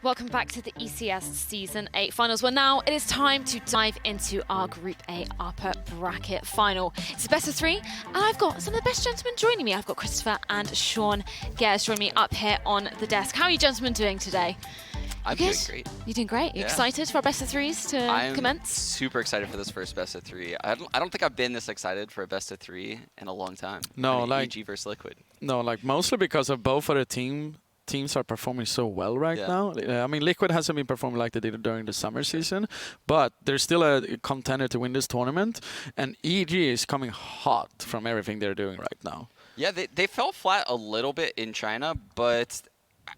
Welcome back to the ECS Season 8 Finals, where now it is time to dive into our Group A upper bracket final. It's a best of 3, and I've got some of the best gentlemen joining me. I've got Christopher and Sean Gers joining me up here on the desk. How are you gentlemen doing today? I'm doing great. You're doing great? You excited for our best of 3s to commence? I'm super excited for this first best of 3. I don't think I've been this excited for a best of 3 in a long time. No, like EG versus Liquid. No, like mostly because of both of the teams are performing so well right now. I mean, Liquid hasn't been performing like they did during the summer season, but they're still a contender to win this tournament, and EG is coming hot from everything they're doing right now. Yeah, they fell flat a little bit in China, but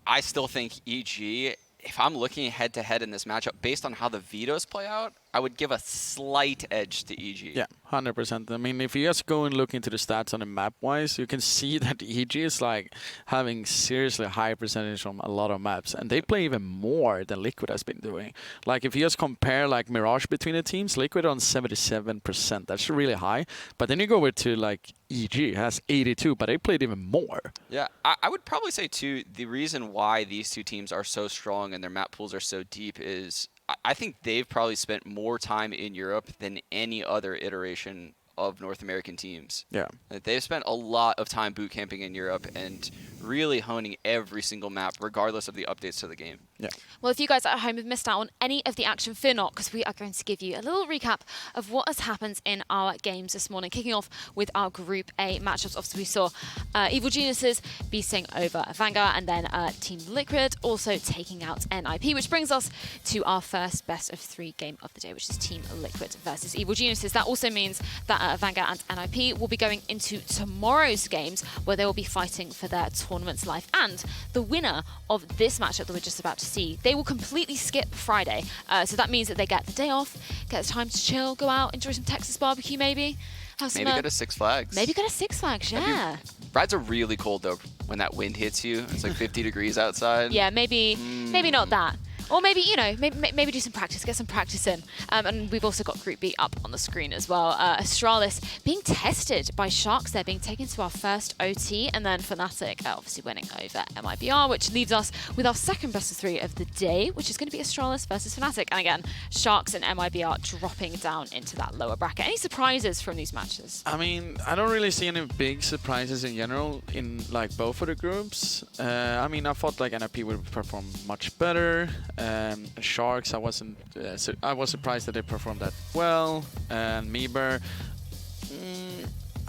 I still think EG, if I'm looking head-to-head in this matchup, based on how the vetoes play out, I would give a slight edge to EG. Yeah, 100%. I mean, if you just go and look into the stats on the map-wise, you can see that EG is like having seriously high percentage on a lot of maps, and they play even more than Liquid has been doing. Like, if you just compare like Mirage between the teams, Liquid on 77%. That's really high. But then you go over to like EG has 82, but they played even more. Yeah, I would probably say too, the reason why these two teams are so strong and their map pools are so deep is I think they've probably spent more time in Europe than any other iteration of North American teams. Yeah. They've spent a lot of time boot camping in Europe and really honing every single map, regardless of the updates to the game. Yeah. Well, if you guys at home have missed out on any of the action, fear not, because we are going to give you a little recap of what has happened in our games this morning, kicking off with our Group A matchups. Obviously, we saw Evil Geniuses beating over Vanguard, and then Team Liquid also taking out NIP, which brings us to our first best of 3 game of the day, which is Team Liquid versus Evil Geniuses. That also means that Vanguard and NIP will be going into tomorrow's games, where they will be fighting for their tournament's life. And the winner of this matchup that we're just about to see, they will completely skip Friday. So that means that they get the day off, get the time to chill, go out, enjoy some Texas barbecue maybe. Have some, maybe go to Six Flags. Maybe go to Six Flags, yeah. Rides are really cold though when that wind hits you. It's like 50 degrees outside. Yeah, maybe not that. Or maybe, you know, maybe do some practice, get some practice in. And we've also got Group B up on the screen as well. Astralis being tested by Sharks there, being taken to our first OT, and then Fnatic obviously winning over MIBR, which leaves us with our second best of 3 of the day, which is going to be Astralis versus Fnatic. And again, Sharks and MIBR dropping down into that lower bracket. Any surprises from these matches? I mean, I don't really see any big surprises in general in like both of the groups. I mean, I thought like NRP would perform much better. Sharks, I was surprised that they performed that well. And Meeber,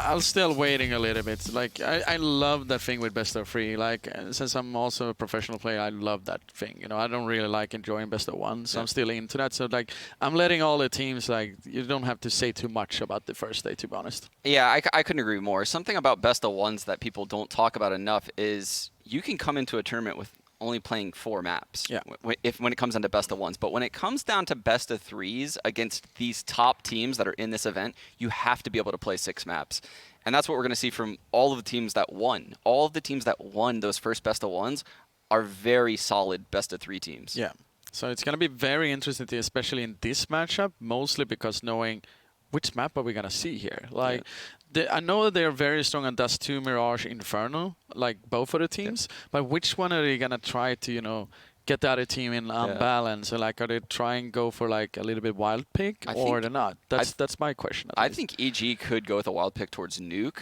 I'm still waiting a little bit. Like, I love that thing with best of 3. Like, since I'm also a professional player, I love that thing. You know, I don't really like enjoying best of 1, so I'm still into that. So like, I'm letting all the teams, like, you don't have to say too much about the first day, to be honest. Yeah, I couldn't agree more. Something about best of 1s that people don't talk about enough is you can come into a tournament with only playing 4 maps when it comes down to best of 1s. But when it comes down to best of 3s against these top teams that are in this event, you have to be able to play 6 maps. And that's what we're going to see from all of the teams that won. All of the teams that won those first best of 1s are very solid best of 3 teams. Yeah. So it's going to be very interesting, especially in this matchup, mostly because knowing which map are we going to see here. Like, I know that they're very strong on Dust 2, Mirage, Inferno, like both of the teams, but which one are they going to try to, you know, get the other team in balance? So, like, are they trying to go for like a little bit wild pick or they're not? That's my question. I think EG could go with a wild pick towards Nuke.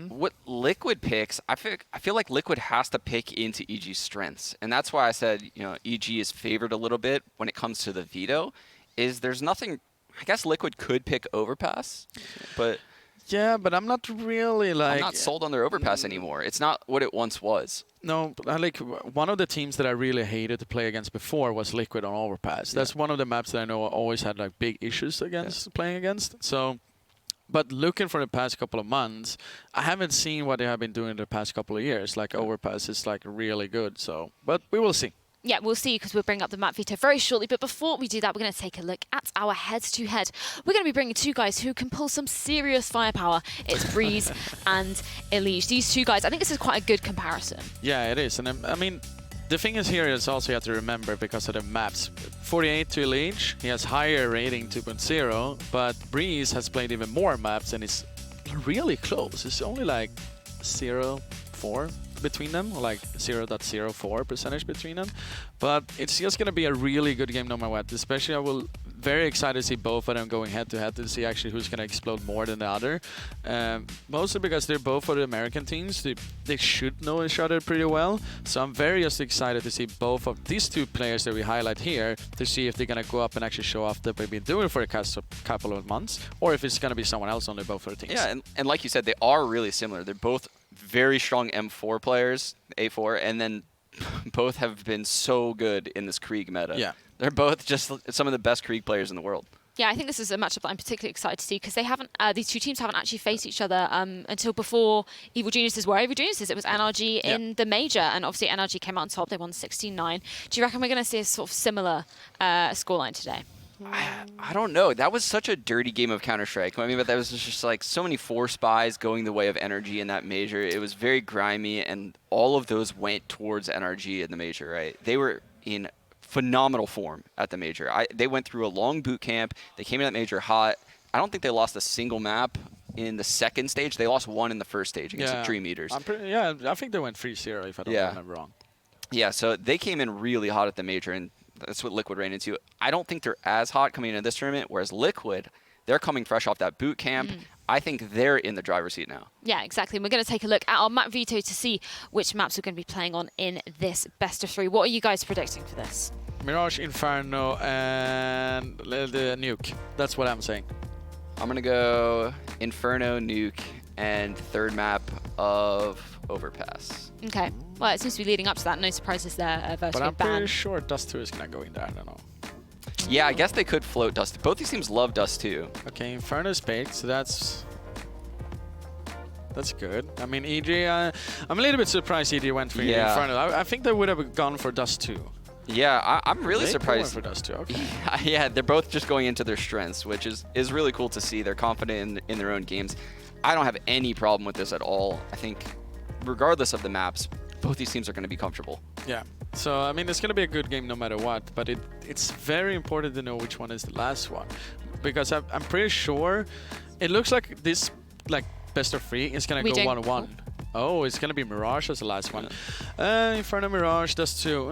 What Liquid picks, I feel like Liquid has to pick into EG's strengths. And that's why I said, you know, EG is favored a little bit when it comes to the veto, is there's nothing. I guess Liquid could pick Overpass, but yeah, but I'm not really like... I'm not sold on their Overpass anymore. It's not what it once was. No, like one of the teams that I really hated to play against before was Liquid on Overpass. That's one of the maps that I know I always had like big issues against playing against. So, but looking for the past couple of months, I haven't seen what they have been doing the past couple of years. Like Overpass is like really good. So, but we will see. Yeah, we'll see, because we'll bring up the map veto very shortly. But before we do that, we're going to take a look at our head-to-head. We're going to be bringing 2 guys who can pull some serious firepower. It's Breeze and Elige. These 2 guys, I think this is quite a good comparison. Yeah, it is. And I mean, the thing is here is also you have to remember because of the maps. 48 to Elige, he has higher rating 2.0, but Breeze has played even more maps and it's really close. It's only like 0, 4 between them, like 0.04% between them. But it's just going to be a really good game no matter what. Especially I will very excited to see both of them going head-to-head to see actually who's going to explode more than the other. Mostly because they're both for the American teams. They should know each other pretty well. So I'm very just excited to see both of these two players that we highlight here to see if they're going to go up and actually show off that they've been doing it for a couple of months, or if it's going to be someone else on the both of the teams. Yeah, and like you said, they are really similar. They're both very strong M4 players, A4, and then both have been so good in this Krieg meta. Yeah. They're both just some of the best Krieg players in the world. Yeah, I think this is a matchup that I'm particularly excited to see because they haven't. These two teams haven't actually faced each other until before Evil Geniuses were Evil Geniuses. It was NRG in the major, and obviously NRG came out on top. They won 16-9. Do you reckon we're going to see a sort of similar scoreline today? I don't know. That was such a dirty game of Counter-Strike. I mean, but there was just like so many force buys going the way of NRG in that major. It was very grimy, and all of those went towards NRG in the major, right? They were in phenomenal form at the major. They went through a long boot camp. They came in that major hot. I don't think they lost a single map in the second stage. They lost one in the first stage against the Dream Eaters. I think they went 3-0 if I don't remember wrong. Yeah, so they came in really hot at the major, and that's what Liquid ran into. I don't think they're as hot coming into this tournament, whereas Liquid, they're coming fresh off that boot camp. I think they're in the driver's seat now. Yeah, exactly. We're going to take a look at our map veto to see which maps we're going to be playing on in this best of 3. What are you guys predicting for this? Mirage, Inferno, and the Nuke. That's what I'm saying. I'm going to go Inferno, Nuke, and third map of Overpass. Okay. Well, it seems to be leading up to that. No surprises there versus But I'm Ban. pretty sure Dust 2 is going to go in there. I don't know. Yeah, I guess they could float Dust. Both these teams love Dust 2. Okay, Inferno is baked, so that's good. I mean, EG, I'm a little bit surprised EG went for Inferno. I think they would have gone for Dust 2. Yeah, I'm really surprised. For Dust 2, okay. Yeah, they're both just going into their strengths, which is really cool to see. They're confident in their own games. I don't have any problem with this at all. I think regardless of the maps, both these teams are going to be comfortable. Yeah. So, I mean, it's going to be a good game no matter what, but it's very important to know which one is the last one. Because I'm pretty sure it looks like this best of 3 is going to go 1-1. Oh, it's going to be Mirage as the last one. Inferno, Mirage, Dust 2.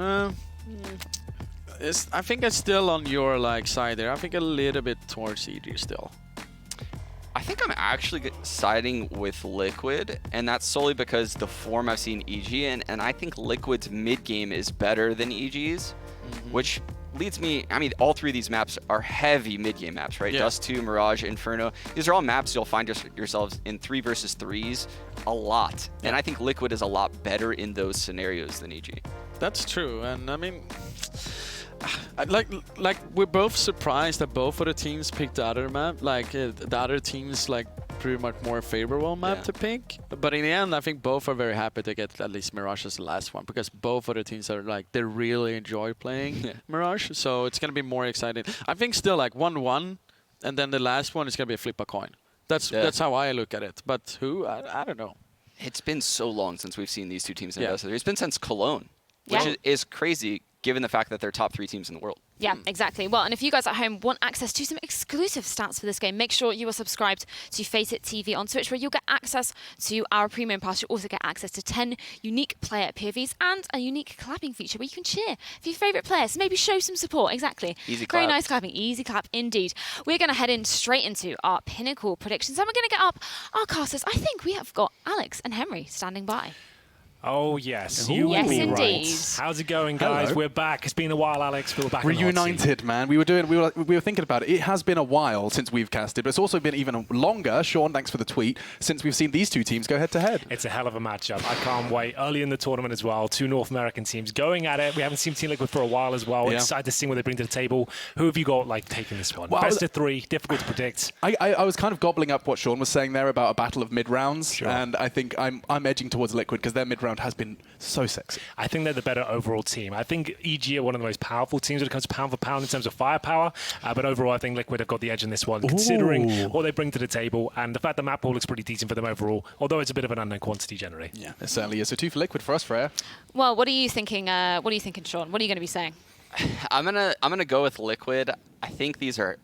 I think it's still on your side there. I think a little bit towards EG still. I think I'm actually siding with Liquid, and that's solely because the form I've seen EG in, and I think Liquid's mid-game is better than EG's, which leads me, I mean, all three of these maps are heavy mid-game maps, right? Yeah. Dust 2, Mirage, Inferno. These are all maps you'll find yourselves in 3 versus 3s a lot, and I think Liquid is a lot better in those scenarios than EG. That's true, and I mean, we're both surprised that both of the teams picked the other map. The other teams pretty much more favorable map to pick. But in the end, I think both are very happy to get at least Mirage as the last one because both of the teams are they really enjoy playing Mirage. So it's gonna be more exciting. I think still 1-1, and then the last one is gonna be a flip a coin. That's how I look at it. But I don't know. It's been so long since we've seen these two teams in best of 3. It's been since Cologne, which is crazy given the fact that they're top 3 teams in the world. Yeah, exactly. Well, and if you guys at home want access to some exclusive stats for this game, make sure you are subscribed to FACEIT TV on Twitch, where you'll get access to our premium pass. You'll also get access to 10 unique player POVs and a unique clapping feature where you can cheer for your favourite players. Maybe show some support. Exactly. Easy clap. Very nice clapping. Easy clap indeed. We're going to head in straight into our pinnacle predictions, and we're going to get up our casters. I think we have got Alex and Henry standing by. Oh, yes. You yes, will be indeed. right. How's it going, guys? Hello. We're back. It's been a while, Alex. We're back. Reunited, man. We were thinking about it. It has been a while since we've casted, but it's also been even longer. Sean, thanks for the tweet. Since we've seen these two teams go head to head. It's a hell of a matchup. I can't wait. Early in the tournament as well, 2 North American teams going at it. We haven't seen Team Liquid for a while as well. Yeah. Excited to see what they bring to the table. Who have you got taking this one? Well, best of 3, difficult to predict. I was kind of gobbling up what Sean was saying there about a battle of mid-rounds, Sure. and I think I'm edging towards Liquid because their mid-round has been so sexy. I think they're the better overall team. I think EG are one of the most powerful teams when it comes to pound for pound in terms of firepower. But overall, I think Liquid have got the edge in this one, considering what they bring to the table and the fact that map pool looks pretty decent for them overall, although it's a bit of an unknown quantity generally. Yeah, it certainly is. So 2 for Liquid for us, Freya. Well, what are you thinking? Sean? What are you going to be saying? I'm gonna go with Liquid. I think these are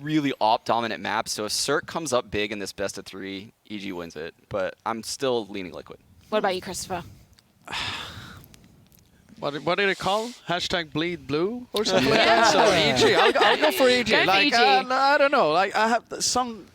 really op-dominant maps, so if Cirque comes up big in this best of 3, EG wins it. But I'm still leaning Liquid. What about you, Christopher? What did it call? Hashtag bleed blue or something like that? So EG. I'll go for EG. Go for like, EG. I don't know. Like I have some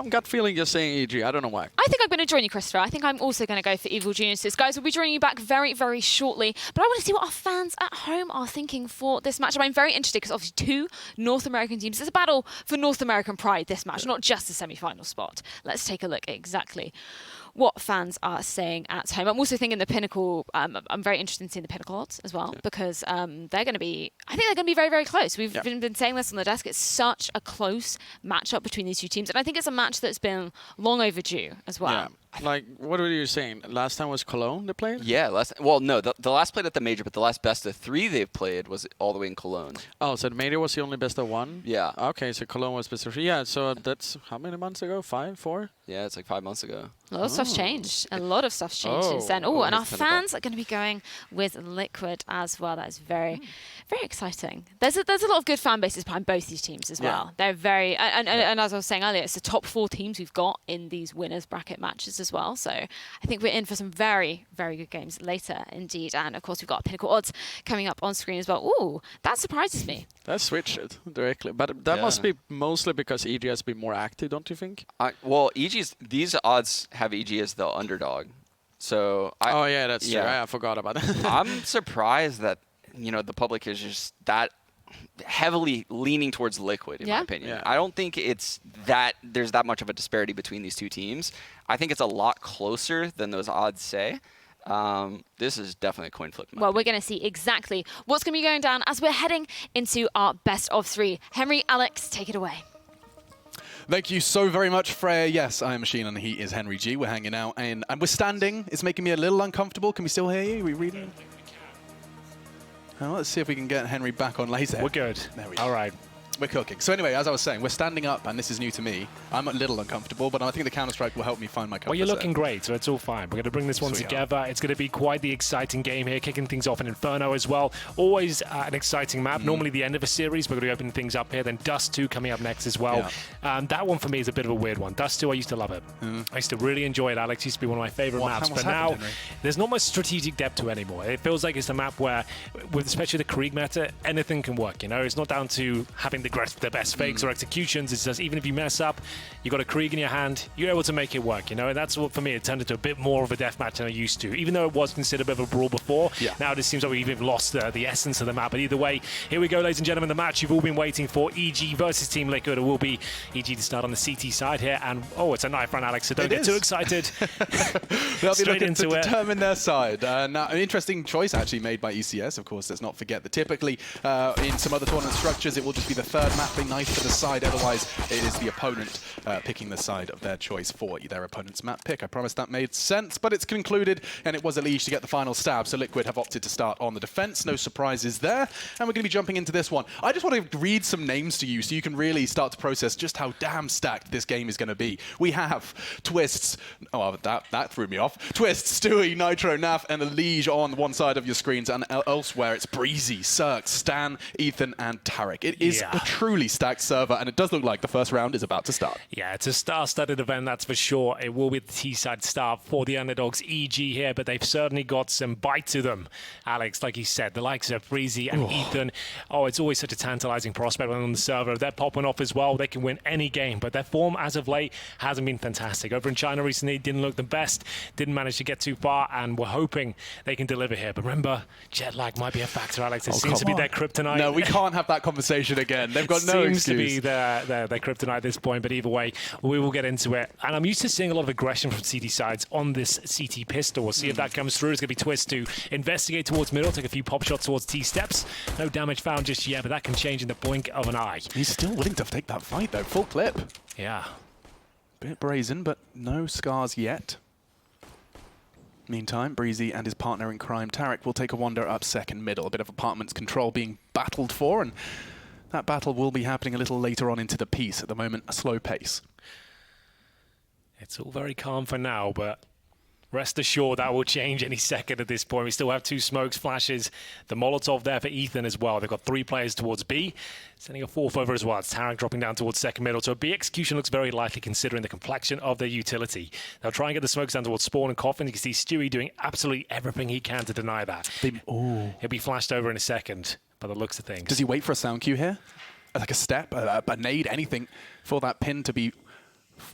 gut feeling just saying EG. I don't know why. I think I'm going to join you, Christopher. I think I'm also going to go for Evil Geniuses. Guys, we'll be joining you back very, very shortly. But I want to see what our fans at home are thinking for this matchup. I'm very interested because obviously 2 North American teams. It's a battle for North American pride, this match, not just a semi-final spot. Let's take a look exactly what fans are saying at home. I'm also thinking the Pinnacle, I'm very interested in seeing the Pinnacle odds as well, because they're going to be, I think they're going to be very, very close. We've been saying this on the desk. It's such a close matchup between these 2 teams. And I think it's a match that's been long overdue as well. Yeah. Like, what were you saying? Last time was Cologne they played? Yeah, the last played at the major, but the last best of 3 they've played was all the way in Cologne. Oh, so the major was the only best of 1? Yeah. Okay, so Cologne was best of 3. Yeah, so that's how many months ago? 5, 4? Yeah, it's like 5 months ago. A lot of stuff's changed. A lot of stuff's changed since then. Oh, and our fans are going to be going with Liquid as well. That is very, very exciting. There's a lot of good fan bases behind both these teams as well. They're very, and as I was saying earlier, it's the top 4 teams we've got in these winners bracket matches as well. So I think we're in for some very, very good games later indeed. And of course, we've got Pinnacle odds coming up on screen as well. Ooh, that surprises me. That switched it directly. But that must be mostly because EG has been more active, don't you think? Well, these odds have EG as the underdog. So oh yeah, that's true. I forgot about that. I'm surprised that the public is just that heavily leaning towards Liquid in my opinion. Yeah. I don't think it's that there's that much of a disparity between these 2 teams. I think it's a lot closer than those odds say. This is definitely a coin flip. Well, we're going to see exactly what's going to be going down as we're heading into our best of 3. Henry, Alex, take it away. Thank you so very much, Freya. Yes, I am Machine and he is Henry G. We're hanging out and we're standing. It's making me a little uncomfortable. Can we still hear you? Are we reading? Let's see if we can get Henry back on later. We're good. There we go. All right. We're cooking. So anyway, as I was saying, we're standing up, and this is new to me. I'm a little uncomfortable, but I think the Counter-Strike will help me find my comfort Well, you're looking zone. great, so it's all fine. We're going to bring this one together. It's going to be quite the exciting game here, kicking things off in Inferno as well. Always an exciting map. Normally the end of a series, we're going to be opening things up here. Then Dust 2 coming up next as well. That one for me is a bit of a weird one. Dust 2, I used to love it. I used to really enjoy it. Alex used to be one of my favorite maps. But now, there's not much strategic depth to it anymore. It feels like it's a map where, with especially the Krieg meta, anything can work. It's not down to having the best fakes or executions. It's just even if you mess up, you got a Krieg in your hand, you're able to make it work, and that's what for me it turned into a bit more of a deathmatch than I used to, even though it was considered a bit of a brawl before. Now it seems like we've even lost the essence of the map. But either way, here we go, ladies and gentlemen, the match you've all been waiting for, EG versus Team Liquid. It will be EG to start on the CT side here, and it's a knife run, Alex, so don't get too excited. They'll be looking into to determine their side. Now, an interesting choice actually made by ECS, of course. Let's not forget that typically in some other tournament structures it will just be the third mapping knife for the side. Otherwise, it is the opponent picking the side of their choice for their opponent's map pick. I promise that made sense, but it's concluded, and it was Elige to get the final stab. So Liquid have opted to start on the defense. No surprises there. And we're going to be jumping into this one. I just want to read some names to you so you can really start to process just how damn stacked this game is going to be. We have Twists. Oh, that threw me off. Twists, Stewie, Nitro, Naf, and Elige on one side of your screens, and elsewhere it's Breezy, Cirque, Stan, Ethan, and Tarek. It is a truly stacked server, and it does look like the first round is about to start. Yeah, it's a star-studded event, that's for sure. It will be the T-side start for the underdogs EG here, but they've certainly got some bite to them. Alex, like you said, the likes of Breezy and Ethan. It's always such a tantalizing prospect on the server. They're popping off as well. They can win any game, but their form as of late hasn't been fantastic. Over in China recently, didn't look the best, didn't manage to get too far, and we're hoping they can deliver here. But remember, jet lag might be a factor, Alex. It seems to be their kryptonite. No, we can't have that conversation again. They've got no excuse. Seems to be their kryptonite at this point, but either way, we will get into it. And I'm used to seeing a lot of aggression from CT sides on this CT pistol. We'll see if that comes through. It's going to be Twist to investigate towards middle, take a few pop shots towards T-steps. No damage found just yet, but that can change in the blink of an eye. He's still willing to take that fight, though. Full clip. Yeah. Bit brazen, but no scars yet. Meantime, Breezy and his partner in crime, Tarek, will take a wander up second middle. A bit of apartments control being battled for, and that battle will be happening a little later on into the piece. At the moment, a slow pace. It's all very calm for now, but Rest assured that will change any second at this point. We still have 2 smokes, flashes, the Molotov there for Ethan as well. They've got 3 players towards B, sending a 4th over as well. It's Tarek dropping down towards second middle. So a B execution looks very likely considering the complexion of their utility. They'll try and get the smokes down towards Spawn and Coffin. You can see Stewie doing absolutely everything he can to deny that. He'll be flashed over in a second by the looks of things. Does he wait for a sound cue here? Like a step, a nade, anything for that pin to be...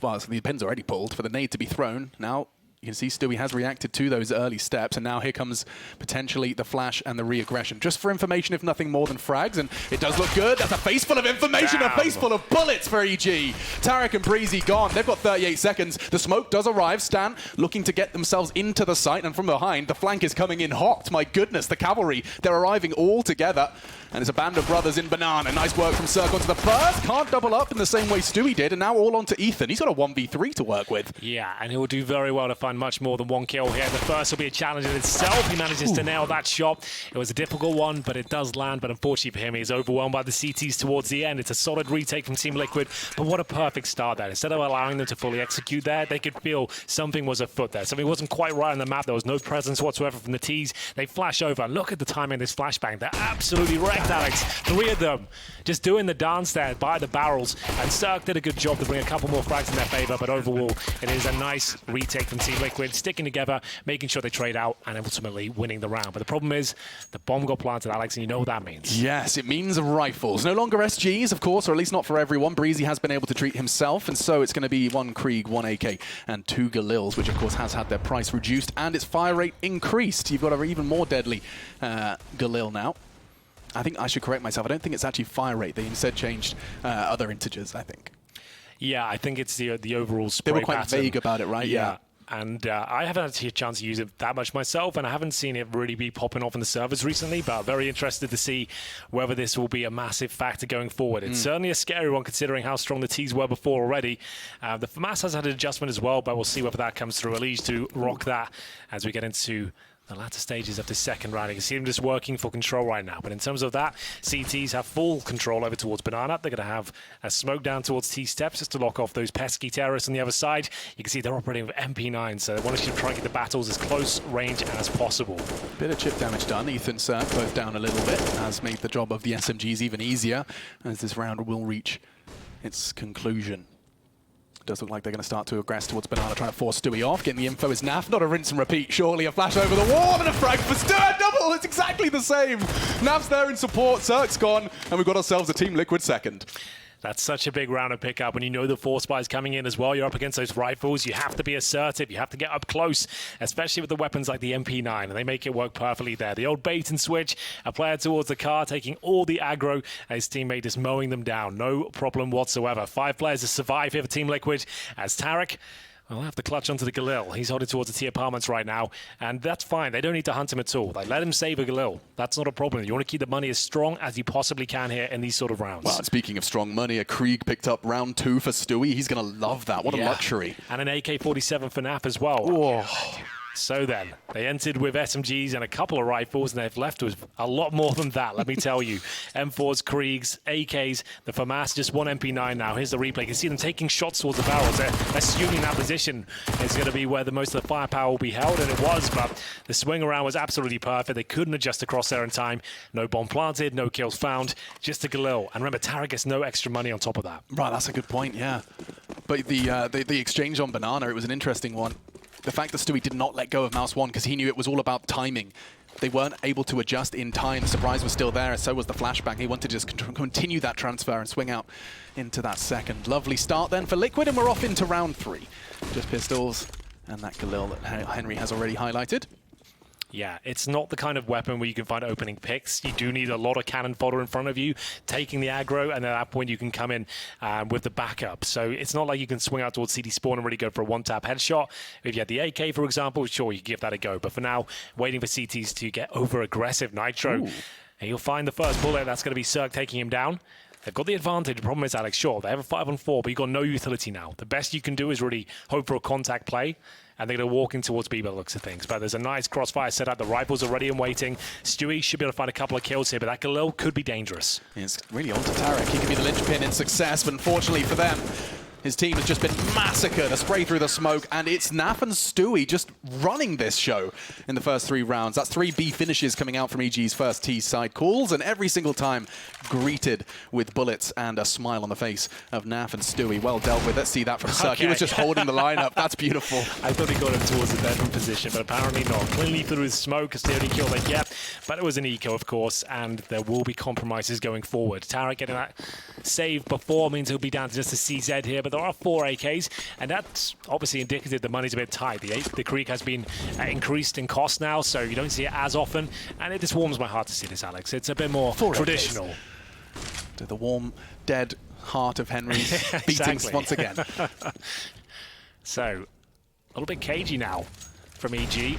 Well, so the pin's already pulled, for the nade to be thrown. Now, you can see Stewie has reacted to those early steps, and now here comes potentially the flash and the re-aggression. Just for information, if nothing more than frags, and it does look good. That's a face full of information, a face full of bullets for EG. Tarek and Breezy gone. They've got 38 seconds. The smoke does arrive. Stan looking to get themselves into the site, and from behind, the flank is coming in hot. My goodness, the cavalry, they're arriving all together. And it's a band of brothers in Banana. Nice work from Cirque onto the first. Can't double up in the same way Stewie did, and now all onto Ethan. He's got a 1v3 to work with. Yeah, and he will do very well to find much more than 1 kill here. The first will be a challenge in itself. He manages to nail that shot. It was a difficult one, but it does land. But unfortunately for him, he's overwhelmed by the CTs towards the end. It's a solid retake from Team Liquid, but what a perfect start there. Instead of allowing them to fully execute there, they could feel something was afoot there. Something wasn't quite right on the map. There was no presence whatsoever from the T's. They flash over. Look at the timing of this flashbang. They're absolutely wrecked, Alex. 3 of them just doing the dance there by the barrels, and Cirque did a good job to bring a couple more frags in their favor, but overall it is a nice retake from Team Liquid, sticking together, making sure they trade out, and ultimately winning the round. But the problem is the bomb got planted, Alex, and you know what that means. Yes, it means rifles. No longer SGs, of course, or at least not for everyone. Breezy has been able to treat himself, and so it's going to be 1 Krieg, 1 AK, and 2 Galils, which of course has had their price reduced and its fire rate increased. You've got an even more deadly Galil now. I think I should correct myself. I don't think it's actually fire rate. They instead changed other integers, I think. Yeah, I think it's the overall spray They were quite pattern. vague about it, right? Yeah. And I haven't had a chance to use it that much myself, and I haven't seen it really be popping off in the servers recently, but I'm very interested to see whether this will be a massive factor going forward. It's certainly a scary one considering how strong the T's were before already. The FAMAS has had an adjustment as well, but we'll see whether that comes through. Elise to rock that as we get into the latter stages of this second round. You can see them just working for control right now. But in terms of that, CTs have full control over towards Banana. They're going to have a smoke down towards T-steps just to lock off those pesky terrorists on the other side. You can see they're operating with MP9, so they want to try and get the battles as close range as possible. Bit of chip damage done. Ethan Cirque both down a little bit, has made the job of the SMGs even easier as this round will reach its conclusion. Does look like they're going to start to aggress towards Banana, trying to force Stewie off. Getting the info is Naf. Not a rinse and repeat, surely. A flash over the wall and a frag for Stewie. Double! It's exactly the same. Naf's there in support. Cirque's gone. And we've got ourselves a Team Liquid second. That's such a big round to pick up when you know the force buy is coming in as well. You're up against those rifles. You have to be assertive. You have to get up close, especially with the weapons like the MP9, and they make it work perfectly there. The old bait and switch, a player towards the car, taking all the aggro, and his teammate is mowing them down. No problem whatsoever. 5 players to survive here for Team Liquid as Tarek will have to clutch onto the Galil. He's holding towards the T apartments right now, and that's fine. They don't need to hunt him at all. They let him save a Galil. That's not a problem. You want to keep the money as strong as you possibly can here in these sort of rounds. Well, speaking of strong money, a Krieg picked up round 2 for Stewie. He's going to love that. What a luxury. And an AK-47 for Naf as well. Whoa. So then, they entered with SMGs and a couple of rifles, and they've left with a lot more than that, let me tell you. M4s, Kriegs, AKs, the FAMAS, just 1 MP9 now. Here's the replay. You can see them taking shots towards the barrels. They're assuming that position is going to be where most of the firepower will be held, and it was, but the swing around was absolutely perfect. They couldn't adjust across there in time. No bomb planted, no kills found, just a Galil. And remember, Tarek gets no extra money on top of that. Right, that's a good point, yeah. But the exchange on Banana, it was an interesting one. The fact that Stewie did not let go of Mouse 1 because he knew it was all about timing. They weren't able to adjust in time. The surprise was still there, and so was the flashbang. He wanted to just continue that transfer and swing out into that second. Lovely start then for Liquid, and we're off into round 3. Just pistols and that Galil that Henry has already highlighted. Yeah, it's not the kind of weapon where you can find opening picks. You do need a lot of cannon fodder in front of you, taking the aggro, and at that point you can come in with the backup. So it's not like you can swing out towards CD spawn and really go for a one-tap headshot. If you had the AK, for example, sure, you can give that a go. But for now, waiting for CTs to get over-aggressive Nitro. Ooh. And you'll find the first bullet. That's going to be Cirque taking him down. They've got the advantage. The problem is, Alex, sure, they have a 5-on-4, but you've got no utility now. The best you can do is really hope for a contact play, and they're going to walk in towards B by the looks of things. But there's a nice crossfire set up. The rifles are ready and waiting. Stewie should be able to find a couple of kills here, but that Galil could be dangerous. It's really on to Tarek. He could be the linchpin in success, but unfortunately for them, His team has just been massacred, a spray through the smoke, and it's Naf and Stewie just running this show in the first 3 rounds. That's 3 B finishes coming out from EG's first T side calls, and every single time greeted with bullets and a smile on the face of Naf and Stewie. Well dealt with. Let's see that from Cirque. He was just holding the lineup. That's beautiful. I thought he got him towards the bedroom position, but apparently not. Cleanly through his smoke, as the only kill they get. But it was an eco, of course, and there will be compromises going forward. Tarek getting that save before means he'll be down to just a CZ here, but there are 4 AKs, and that's obviously indicative the money's a bit tight. The creek has been increased in cost now, so you don't see it as often, and it just warms my heart to see this, Alex. It's a bit more traditional. To the warm, dead heart of Henry's beating once again. So, a little bit cagey now from EG.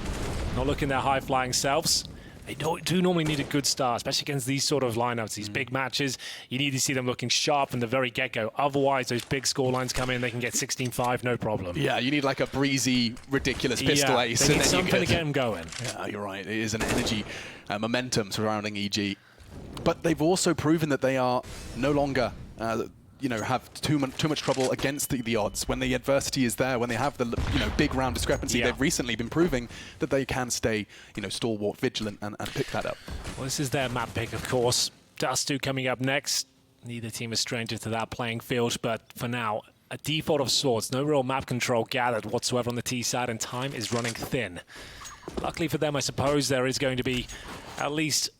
Not looking their high-flying selves. They do normally need a good start, especially against these sort of lineups, these big matches. You need to see them looking sharp from the very get-go. Otherwise, those big score lines come in, they can get 16-5, no problem. Yeah, you need like a breezy, ridiculous pistol ace. They need something to get them going. Yeah, you're right. It is an energy, momentum surrounding EG. But they've also proven that they are no longer have too much trouble against the odds. When the adversity is there, when they have the big round discrepancy, they've recently been proving that they can stay stalwart, vigilant, and pick that up. Well, this is their map pick, of course. Dust2 coming up next. Neither team is stranger to that playing field, but for now, a default of sorts. No real map control gathered whatsoever on the T side, and time is running thin. Luckily for them, I suppose, there is going to be at least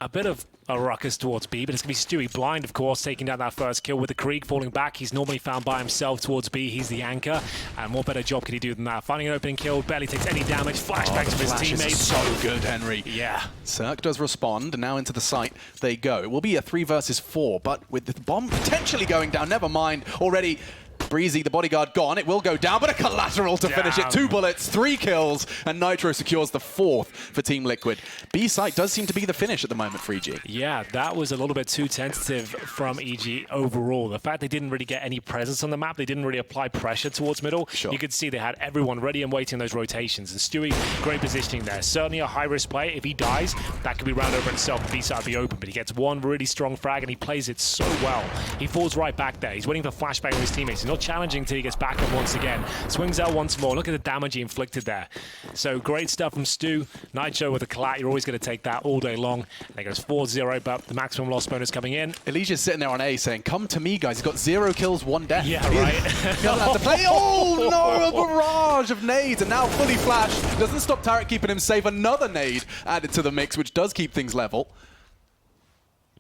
a bit of a ruckus towards B, but it's going to be Stewie blind, of course, taking down that first kill with the Krieg falling back. He's normally found by himself towards B. He's the anchor, and what better job could he do than that? Finding an opening kill, barely takes any damage. Flashbangs from his teammates. So good, Henry. Yeah. Cirque does respond, and now into the site they go. It will be a 3 versus 4, but with the bomb potentially going down, never mind. Already Breezy, the bodyguard, gone. It will go down, but a collateral to finish it. 2 bullets, 3 kills, and Nitro secures the 4th for Team Liquid. B site does seem to be the finish at the moment for EG. Yeah, that was a little bit too tentative from EG overall. The fact they didn't really get any presence on the map, they didn't really apply pressure towards middle. Sure. You could see they had everyone ready and waiting those rotations. And Stewie, great positioning there. Certainly a high-risk play. If he dies, that could be round over himself and B side be open. But he gets one really strong frag, and he plays it so well. He falls right back there. He's waiting for flashbang with his teammates. He's not challenging until he gets back up once again. Swings out once more. Look at the damage he inflicted there. So great stuff from Stu. Nitro with a collat. You're always going to take that all day long. And it goes 4-0, but the maximum loss bonus coming in. Elijah's sitting there on A saying, come to me, guys. He's got 0 kills, 1 death. Yeah, right. He doesn't have to play. Oh, no, a barrage of nades. And now fully flashed. Doesn't stop Tarek keeping him safe. Another nade added to the mix, which does keep things level.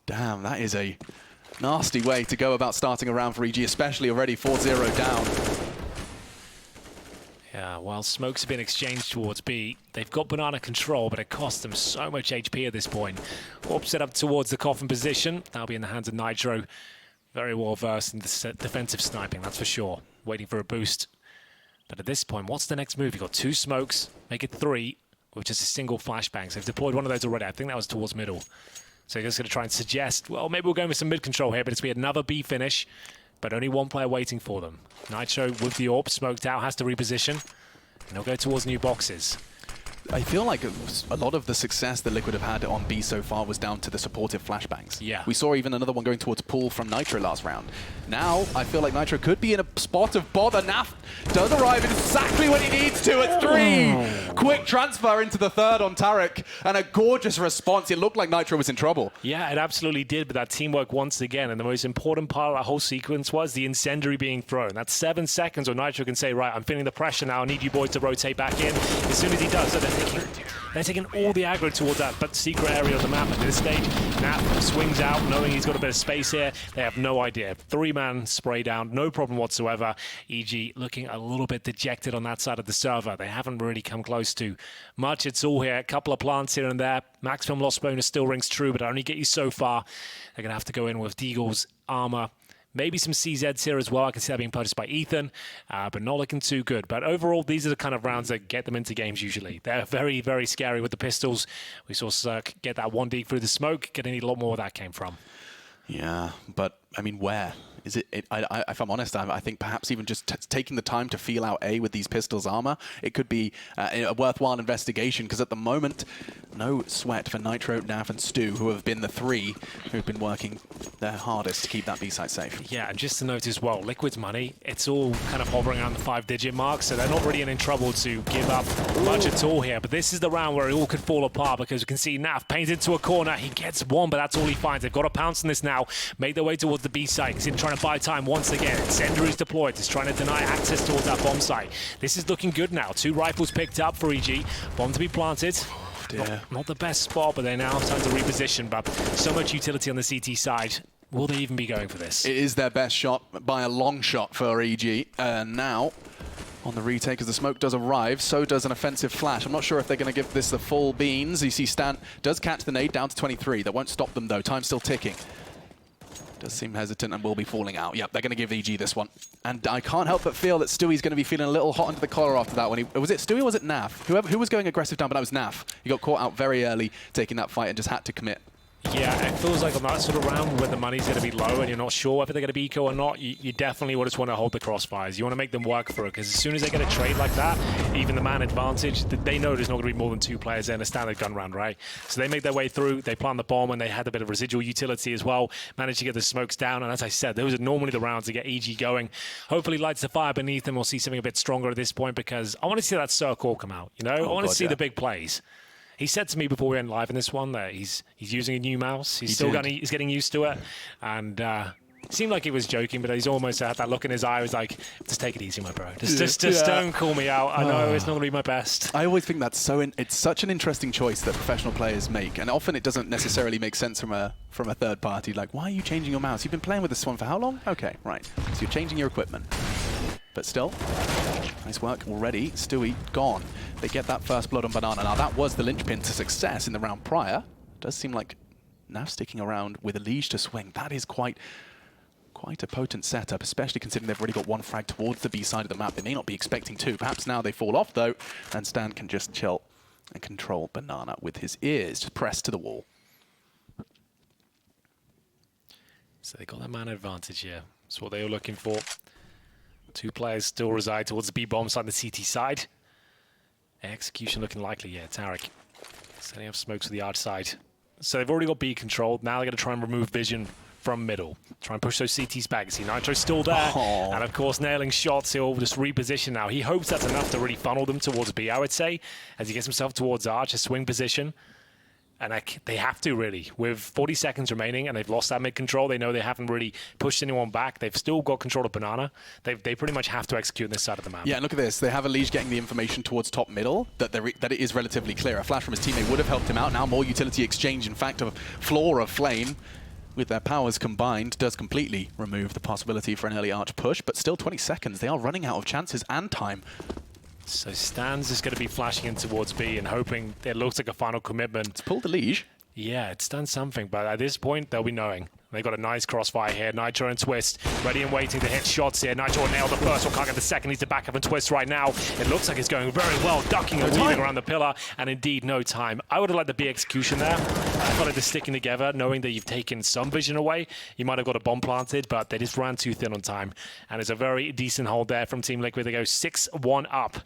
Damn, that is a nasty way to go about starting a round for EG, especially already 4-0 down. Yeah, while smokes have been exchanged towards B, they've got banana control, but it costs them so much HP at this point. Orb set up towards the coffin position. That'll be in the hands of Nitro. Very well versed in defensive sniping, that's for sure. Waiting for a boost. But at this point, what's the next move? You've got 2 smokes, make it 3, with just a single flashbang. So they've deployed one of those already. I think that was towards middle. So you're just going to try and suggest, well, maybe we'll go with some mid control here, but it's going to be another B finish, but only 1 player waiting for them. Nitro with the AWP, smoked out, has to reposition, and they'll go towards new boxes. I feel like a lot of the success that Liquid have had on B so far was down to the supportive flashbangs. Yeah. We saw even another one going towards Pool from Nitro last round. Now, I feel like Nitro could be in a spot of bother. Naf does arrive exactly when he needs to at 3. Quick transfer into the 3rd on Tarek, and a gorgeous response. It looked like Nitro was in trouble. Yeah, it absolutely did, but that teamwork once again, and the most important part of that whole sequence was the incendiary being thrown. That's 7 seconds where Nitro can say, right, I'm feeling the pressure now, I need you boys to rotate back in. As soon as he does, they're taking all the aggro towards that but secret area of the map at this stage. Naf swings out, knowing he's got a bit of space here. They have no idea. 3-man spray down, no problem whatsoever. EG looking a little bit dejected on that side of the server. They haven't really come close to much. It's all here. A couple of plants here and there. Maximum loss bonus still rings true, but only get you so far. They're going to have to go in with Deagle's armor. Maybe some CZs here as well. I can see that being purchased by Ethan, but not looking too good. But overall, these are the kind of rounds that get them into games usually. They're very, very scary with the pistols. We saw Cirque get that 1 deep through the smoke. Gonna need a lot more where that came from. Yeah, but I mean, where Is it? If I'm honest, I think perhaps even just taking the time to feel out A with these pistols armor, it could be a worthwhile investigation. Because at the moment, no sweat for Nitro, Nav, and Stu, who have been the three who've been working their hardest to keep that B site safe. Yeah, and just to note as well, Liquid's money, it's all kind of hovering around the 5-digit mark, so they're not really in trouble to give up much at all here. But this is the round where it all could fall apart, because we can see Nav painted into a corner. He gets one, but that's all he finds. They've got to pounce on this now, make their way towards the B site. He's trying to buy time once again. Sender is deployed. He's trying to deny access towards that bomb site. This is looking good now. 2 rifles picked up for EG. Bomb to be planted. Not the best spot, but they now have time to reposition. But so much utility on the CT side. Will they even be going for this? It is their best shot by a long shot for EG. Now, on the retake, as the smoke does arrive, so does an offensive flash. I'm not sure if they're going to give this the full beans. You see Stan does catch the nade down to 23. That won't stop them, though. Time's still ticking. Does seem hesitant and will be falling out. Yep, they're going to give EG this one. And I can't help but feel that Stewie's going to be feeling a little hot under the collar after that one. Was it Stewie or was it Nav? Who was going aggressive down, but that was Nav. He got caught out very early taking that fight and just had to commit. Yeah, it feels like on that sort of round when the money's going to be low and you're not sure whether they're going to be eco or not, you definitely just want to hold the crossfires. You want to make them work for it, because as soon as they get a trade like that, even the man advantage, they know there's not going to be more than 2 players there in a standard gun round, right? So they make their way through, they plant the bomb, and they had a bit of residual utility as well, managed to get the smokes down, and as I said, those are normally the rounds to get EG going. Hopefully lights the fire beneath them. We'll see something a bit stronger at this point, because I want to see that circle come out, you know? I want to see the big plays. He said to me before we went live in this one that he's using a new mouse. He's getting used to it, and it seemed like he was joking, but he's almost had that look in his eye. He was like, "Just take it easy, my bro. Just don't call me out. I know it's not going to be my best." I always think that's it's such an interesting choice that professional players make, and often it doesn't necessarily make sense from a third party. Like, why are you changing your mouse? You've been playing with this one for how long? Okay, right. So you're changing your equipment. But still, nice work already. Stewie gone. They get that first blood on Banana. Now that was the linchpin to success in the round prior. Does seem like Nav sticking around with a Liege to swing. That is quite a potent setup, especially considering they've already got 1 frag towards the B side of the map. They may not be expecting 2. Perhaps now they fall off though, and Stan can just chill and control Banana with his ears, just pressed to the wall. So they got that man advantage here. That's what they were looking for. 2 players still reside towards the B-bomb side, the CT side. Execution looking likely, yeah. Tarek setting up smokes to the arch side. So they've already got B controlled. Now they're going to try and remove vision from middle. Try and push those CTs back. See, Nitro's still there. And of course, nailing shots. He'll just reposition now. He hopes that's enough to really funnel them towards B, I would say, as he gets himself towards arch, a swing position. And they have to, really. With 40 seconds remaining, and they've lost that mid-control, they know they haven't really pushed anyone back. They've still got control of Banana. They pretty much have to execute on this side of the map. Yeah, and look at this. They have a Liege getting the information towards top middle that it is relatively clear. A flash from his teammate would have helped him out. Now more utility exchange. In fact, a floor of flame with their powers combined does completely remove the possibility for an early arch push. But still 20 seconds. They are running out of chances and time. So Stan's is going to be flashing in towards B and hoping it looks like a final commitment. It's pulled the Liege. Yeah, it's done something, but at this point, they'll be knowing. They got a nice crossfire here. Nitro and Twist ready and waiting to hit shots here. Nitro will nail the first one, can't get the second. Needs to back up and Twist right now. It looks like it's going very well, ducking and weaving around the pillar, and indeed no time. I would have liked the B execution there. I felt like they're sticking together, knowing that you've taken some vision away. You might have got a bomb planted, but they just ran too thin on time. And it's a very decent hold there from Team Liquid. They go 6-1 up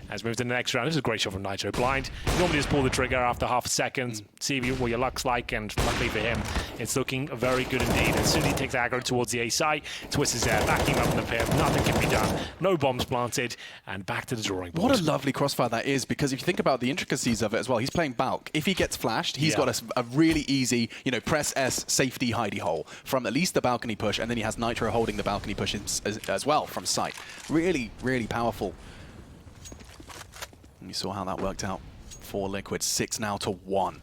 as we move to the next round. This is a great shot from Nitro. Blind. You normally just pull the trigger after half a second, see what your luck's like, and luckily for him, it's looking very good indeed. As soon as he takes aggro towards the A site, Twist is there, backing up in the pit. Nothing can be done. No bombs planted, and back to the drawing board. What a lovely crossfire that is, because if you think about the intricacies of it as well, he's playing Balk. If he gets flashed, he's got a really easy, press S safety hidey hole from at least the balcony push, and then he has Nitro holding the balcony push as well from sight. Really, really powerful. And you saw how that worked out for Liquid. 6 now to 1.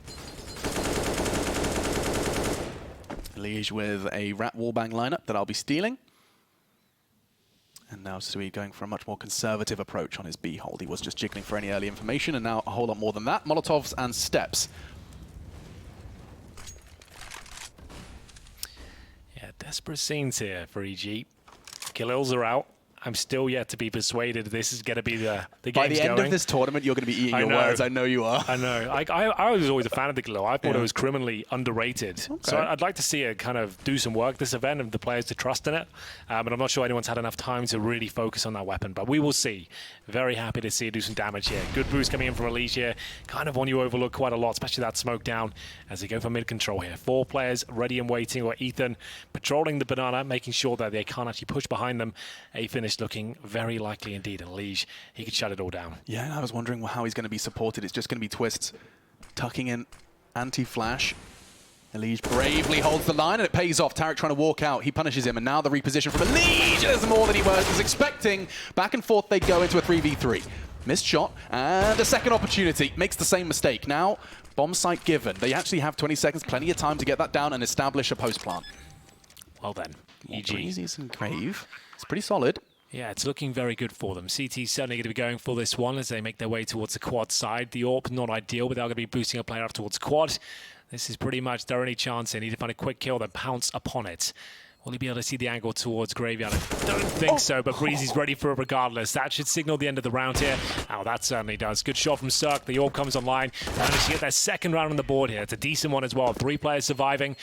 Liege with a rat wallbang lineup that I'll be stealing. And now Stewie going for a much more conservative approach on his B hold. He was just jiggling for any early information, and now a whole lot more than that. Molotovs and steps. Yeah, desperate scenes here for EG. Khalils are out. I'm still yet to be persuaded this is going to be the game's By the end going. of this tournament, you're going to be eating your words. I know you are. I know. I was always a fan of the Glow. I thought it was criminally underrated. Okay. So I'd like to see it kind of do some work this event and the players to trust in it. But I'm not sure anyone's had enough time to really focus on that weapon. But we will see. Very happy to see it do some damage here. Good boost coming in from Elise here. Kind of one you overlook quite a lot, especially that smoke down as they go for mid control here. 4 players ready and waiting, or Ethan patrolling the banana, making sure that they can't actually push behind them. A finish looking very likely indeed, and Lige, he could shut it all down. Yeah, and I was wondering how he's going to be supported. It's just going to be Twists tucking in anti-flash. Elige bravely holds the line, and it pays off. Tarek trying to walk out. He punishes him, and now the reposition from Elige. There's more than he was expecting. Back and forth they go into a 3v3. Missed shot, and a second opportunity. Makes the same mistake. Now, bomb site given. They actually have 20 seconds, plenty of time to get that down and establish a post plant. Well then, EG. Breezy's and Grave. It's pretty solid. Yeah, it's looking very good for them. CT's certainly going to be going for this one as they make their way towards the quad side. The AWP, not ideal, but they're going to be boosting a player up towards quad. This is pretty much their only chance. They need to find a quick kill, then pounce upon it. Will he be able to see the angle towards Graveyard? I don't think so, but Breezy's ready for it regardless. That should signal the end of the round here. Oh, that certainly does. Good shot from Cirque. The AWP comes online. Managed to get their second round on the board here. It's a decent one as well. 3 players surviving.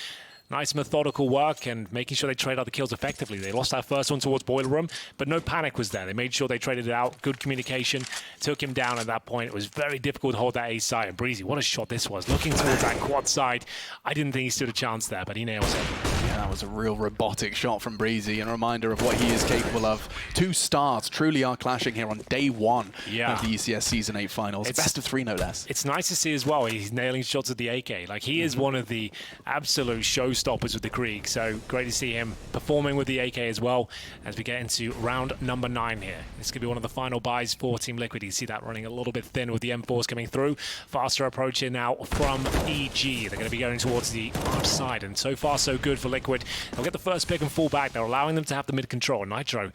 Nice methodical work and making sure they trade out the kills effectively. They lost that first one towards Boiler Room, but no panic was there. They made sure they traded it out. Good communication. Took him down at that point. It was very difficult to hold that A side. And Breezy, what a shot this was. Looking towards that quad side. I didn't think he stood a chance there, but he nails it. Yeah, that was a real robotic shot from Breezy, and a reminder of what he is capable of. 2 stars truly are clashing here on day 1 of the ECS Season 8 finals. Best of 3, no less. It's nice to see as well. He's nailing shots at the AK. Like, he is one of the absolute showstoppers with the Krieg. So great to see him performing with the AK as well as we get into round number 9 here. This could be one of the final buys for Team Liquid. You see that running a little bit thin with the M4s coming through. Faster approach here now from EG. They're going to be going towards the arch side, and so far so good for Liquid. They'll get the first pick and fall back. They're allowing them to have the mid control. Nitro,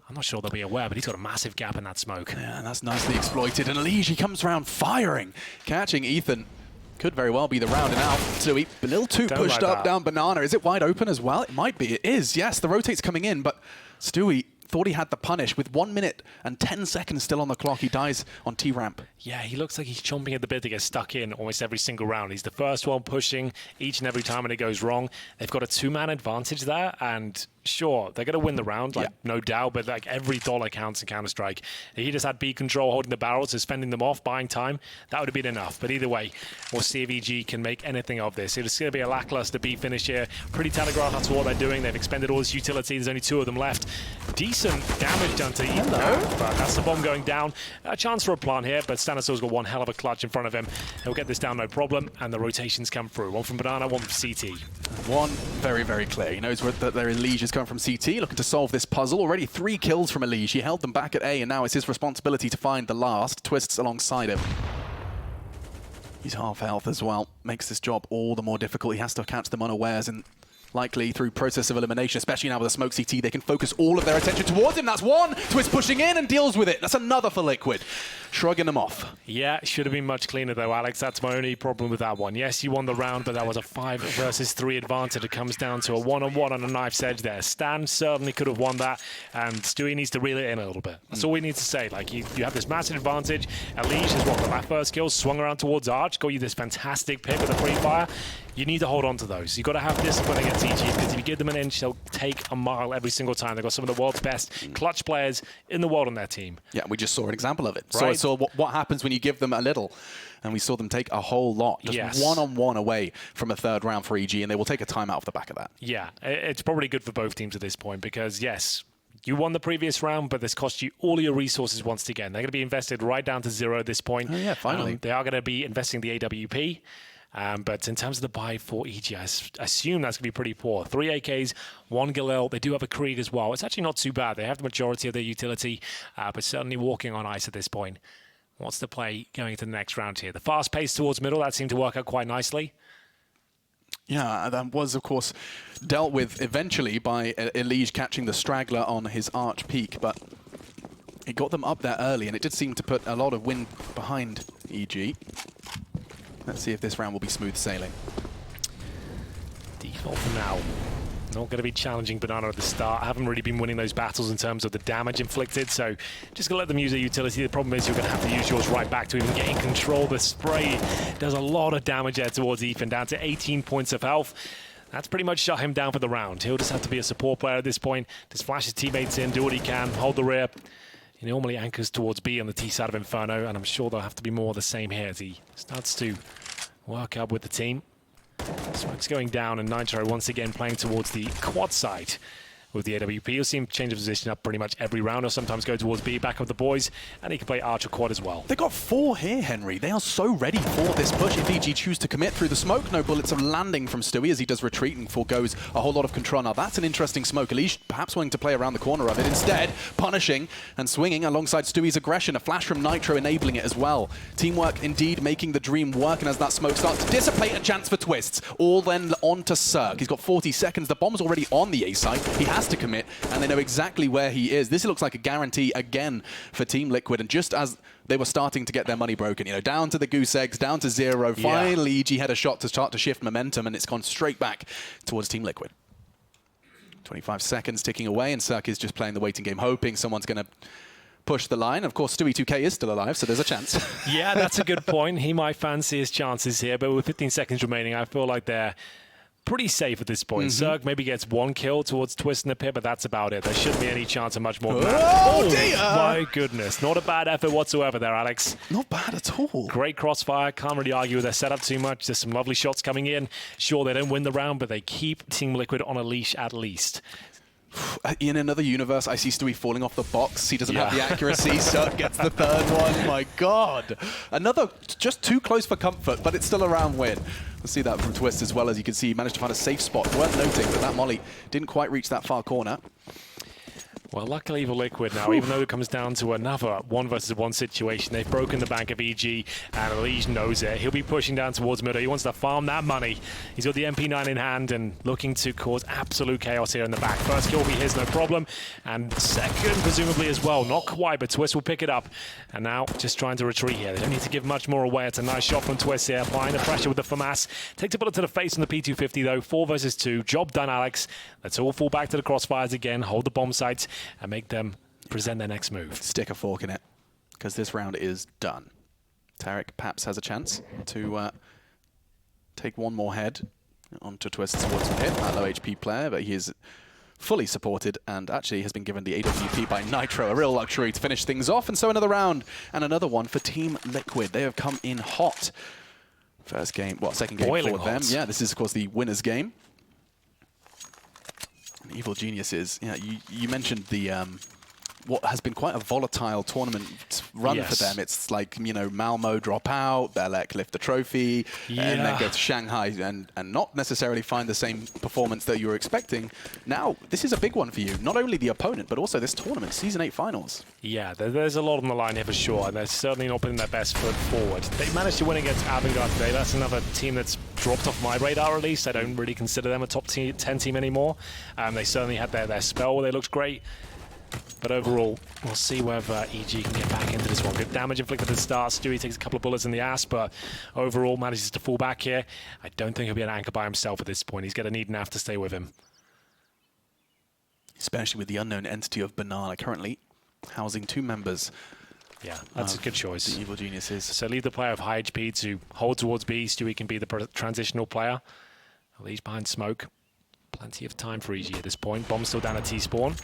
I'm not sure they'll be aware, but he's got a massive gap in that smoke. Yeah, and that's nicely exploited. And Elige comes around firing, catching Ethan. Could very well be the round and out. Stewie, a little too pushed up down banana. Is it wide open as well? It might be. It is. Yes, the rotate's coming in, but Stewie thought he had the punish with 1 minute and 10 seconds still on the clock. He dies on T-ramp. Yeah, he looks like he's chomping at the bit to get stuck in almost every single round. He's the first one pushing each and every time when it goes wrong. They've got a 2-man advantage there, and sure, they're going to win the round, like no doubt, but like every dollar counts in Counter-Strike. If he just had B control holding the barrels, suspending them off, buying time, that would have been enough. But either way, we'll see if EG can make anything of this. It's going to be a lackluster B finish here. Pretty telegraphed, that's what they're doing. They've expended all this utility. There's only 2 of them left. Decent damage done to Ethan, but that's the bomb going down. A chance for a plant here, but Stanislav's got one hell of a clutch in front of him. He'll get this down no problem, and the rotations come through. One from Banana, one from CT. One very, very clear. He knows that there is Elige coming from CT, looking to solve this puzzle. Already 3 kills from Elige. He held them back at A, and now it's his responsibility to find the last. Twists alongside him. He's half health as well. Makes this job all the more difficult. He has to catch them unawares, and likely through process of elimination, especially now with a smoke CT, they can focus all of their attention towards him. That's one. Twist pushing in and deals with it. That's another for Liquid. Shrugging them off. Yeah, should have been much cleaner though, Alex. That's my only problem with that one. Yes, you won the round, but that was a 5 versus 3 advantage. It comes down to a 1-on-1 on a knife's edge there. Stan certainly could have won that, and Stewie needs to reel it in a little bit. That's all we need to say. Like, you have this massive advantage. Elige has got that first kill, swung around towards Arch, got you this fantastic pick with a free fire. You need to hold on to those. You've got to have discipline against EG, because if you give them an inch, they'll take a mile every single time. They've got some of the world's best clutch players in the world on their team. Yeah, we just saw an example of it. Right? So what happens when you give them a little, and we saw them take a whole lot. Just one-on-one away from a 3rd round for EG, and they will take a timeout off the back of that. Yeah, it's probably good for both teams at this point, because yes, you won the previous round, but this cost you all your resources once again. They're going to be invested right down to 0 at this point. Oh yeah, finally. They are going to be investing the AWP. But in terms of the buy for EG, I assume that's going to be pretty poor. 3 AKs, 1 Galil. They do have a Krieg as well. It's actually not too bad. They have the majority of their utility, but certainly walking on ice at this point. What's the play going into the next round here? The fast pace towards middle, that seemed to work out quite nicely. Yeah, that was, of course, dealt with eventually by Elige catching the straggler on his arch peak, but it got them up there early, and it did seem to put a lot of wind behind EG. Let's see if this round will be smooth sailing. Default for now. Not going to be challenging Banana at the start. I haven't really been winning those battles in terms of the damage inflicted, so just going to let them use their utility. The problem is you're going to have to use yours right back to even gain control. The spray does a lot of damage there towards Ethan, down to 18 points of health. That's pretty much shut him down for the round. He'll just have to be a support player at this point. Just flash his teammates in, do what he can, hold the rear. He normally anchors towards B on the T side of Inferno, and I'm sure there'll have to be more of the same here as he starts to work up with the team. Smoke's going down, and Nitro once again playing towards the quad side with the AWP. You'll see him change of position up pretty much every round, or sometimes go towards B, back up the boys, and he can play Archer quad as well. They got 4 here, Henry. They are so ready for this push. If EG choose to commit through the smoke, no bullets are landing from Stewie as he does retreat and forgoes a whole lot of control. Now that's an interesting smoke. Elish perhaps wanting to play around the corner of it. Instead, punishing and swinging alongside Stewie's aggression. A flash from Nitro enabling it as well. Teamwork indeed making the dream work, and as that smoke starts to dissipate, a chance for twists. All then on to Cirque. He's got 40 seconds. The bomb's already on the A side. He has to commit, and they know exactly where he is. This looks like a guarantee again for Team Liquid, and just as they were starting to get their money broken, you know, down to the goose eggs, down to 0, finally EG had a shot to start to shift momentum, and it's gone straight back towards Team Liquid. 25 seconds ticking away, and Cirque is just playing the waiting game, hoping someone's going to push the line. Of course, Stewie 2K is still alive, so there's a chance. Yeah, that's a good point. He might fancy his chances here, but with 15 seconds remaining, I feel like they're pretty safe at this point. Cirque maybe gets 1 kill towards Twist in the pit, but that's about it. There shouldn't be any chance of much more than that. Oh, dear! My goodness. Not a bad effort whatsoever there, Alex. Not bad at all. Great crossfire. Can't really argue with their setup too much. There's some lovely shots coming in. Sure, they don't win the round, but they keep Team Liquid on a leash at least. In another universe, I see Stewie falling off the box. He doesn't have the accuracy. Cirque gets the 3rd one. My God. Another just too close for comfort, but it's still a round win. We'll see that from Twist as well. As you can see, he managed to find a safe spot. Worth noting that that molly didn't quite reach that far corner. Well, luckily for Liquid now, even though it comes down to another 1 versus 1 situation, they've broken the bank of EG, and Elish knows it. He'll be pushing down towards middle. He wants to farm that money. He's got the MP9 in hand and looking to cause absolute chaos here in the back. First kill will be his, no problem. And second, presumably as well. Not quite, but Twist will pick it up. And now just trying to retreat here. They don't need to give much more away. It's a nice shot from Twist here, applying the pressure with the FAMAS. Takes a bullet to the face on the P250 though. 4 versus 2. Job done, Alex. Let's all fall back to the crossfires again, hold the bomb sites, and make them present their next move. Stick a fork in it, because this round is done. Tarek perhaps has a chance to take 1 more head onto Twist towards him here, that low HP player, but he is fully supported and actually has been given the AWP by Nitro, a real luxury to finish things off. And so another round and another one for Team Liquid. They have come in hot. First game, well, second game Boiling for them. hot. Yeah, this is of course the winner's game. And Evil Geniuses, yeah, you mentioned the what has been quite a volatile tournament run for them. It's like, you know, Malmo drop out, Belek lift the trophy, and then go to Shanghai and not necessarily find the same performance that you were expecting. Now, this is a big one for you. Not only the opponent, but also this tournament, Season 8 Finals. Yeah, there's a lot on the line here for sure, and they're certainly not putting their best foot forward. They managed to win against Avangard today. That's another team that's dropped off my radar, at least. I don't really consider them a top 10 team anymore. They certainly had their spell where they looked great. But overall, we'll see whether EG can get back into this one. Good damage inflicted at the start. Stewie takes a couple of bullets in the ass, but overall manages to fall back here. I don't think he'll be an anchor by himself at this point. He's going to need Nav to stay with him. Especially with the unknown entity of Banana currently housing 2 members. Yeah, that's a good choice. The Evil Geniuses. So leave the player of high HP to hold towards B. Stewie can be the transitional player. Elish behind smoke. Plenty of time for EG at this point. Bomb still down at T-spawn.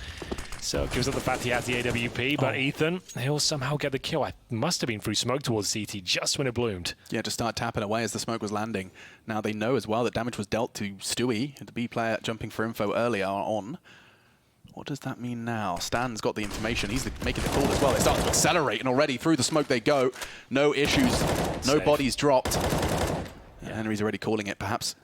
So it gives up the fact he has the AWP, but Ethan, he'll somehow get the kill. I must have been through smoke towards CT just when it bloomed. Yeah, to start tapping away as the smoke was landing. Now they know as well that damage was dealt to Stewie, the B player jumping for info earlier on. What does that mean now? Stan's got the information. He's making the call as well. They start to accelerate, and already through the smoke they go. No issues, no bodies dropped. Henry's already calling it. Perhaps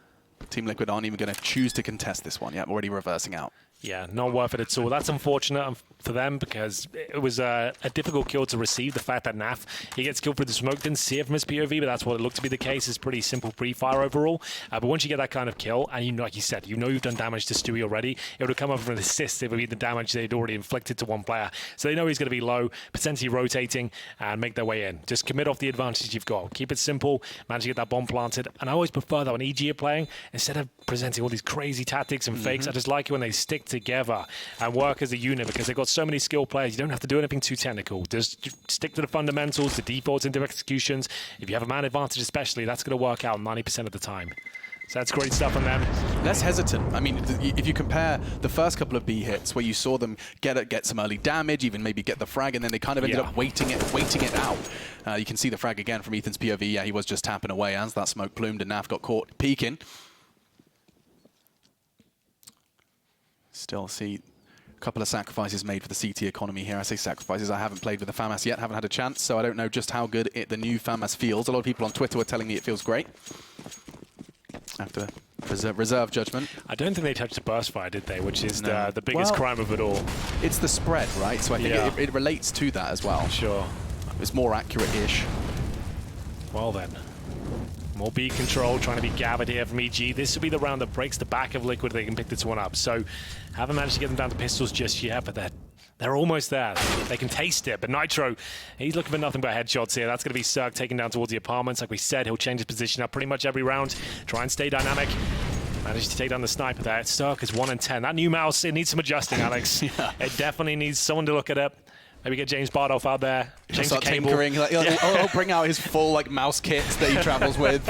Team Liquid aren't even going to choose to contest this one yet. Already reversing out. Yeah, not worth it at all. That's unfortunate for them because it was a difficult kill to receive. The fact that Naf, he gets killed through the smoke, didn't see it from his POV, but that's what it looked to be the case. It's pretty simple pre-fire overall. But once you get that kind of kill, and you know, like you said, you know you've done damage to Stewie already, it would have come up with an assist. It would be the damage they'd already inflicted to one player. So they know he's going to be low, potentially rotating, and make their way in. Just commit off the advantage you've got. Keep it simple, manage to get that bomb planted. And I always prefer that when EG are playing, instead of presenting all these crazy tactics and fakes, I just like it when they stick together and work as a unit because they've got so many skilled players. You don't have to do anything too technical. Just stick to the fundamentals, the defaults into executions. If you have a man advantage especially, that's going to work out 90% of the time. So that's great stuff on them. Less hesitant. I mean, if you compare the first couple of B hits where you saw them get some early damage, even maybe get the frag, and then they kind of ended up waiting it out. You can see the frag again from Ethan's POV. Yeah, he was just tapping away as that smoke plumed and Naf got caught peeking. Still see a couple of sacrifices made for the CT economy here. I say sacrifices. I haven't played with the FAMAS yet, haven't had a chance, so I don't know just how good the new FAMAS feels. A lot of people on Twitter were telling me it feels great. I have to reserve judgment. I don't think they touched the burst fire, did they? Which is the biggest crime of it all. It's the spread, right? So I think it relates to that as well. Sure. It's more accurate-ish. Well then. More B control, trying to be gathered here from EG. This will be the round that breaks the back of Liquid. They can pick this one up. So, haven't managed to get them down to pistols just yet, but they're almost there. They can taste it. But Nitro, he's looking for nothing but headshots here. That's going to be Cirque taken down towards the apartments. Like we said, he'll change his position up pretty much every round. Try and stay dynamic. Managed to take down the sniper there. Cirque is 1 in 10. That new mouse, it needs some adjusting, Alex. It definitely needs someone to look at it. Maybe get James Bardolph out there. Change the cable. Tinkering. Like, he'll bring out his full mouse kit that he travels with.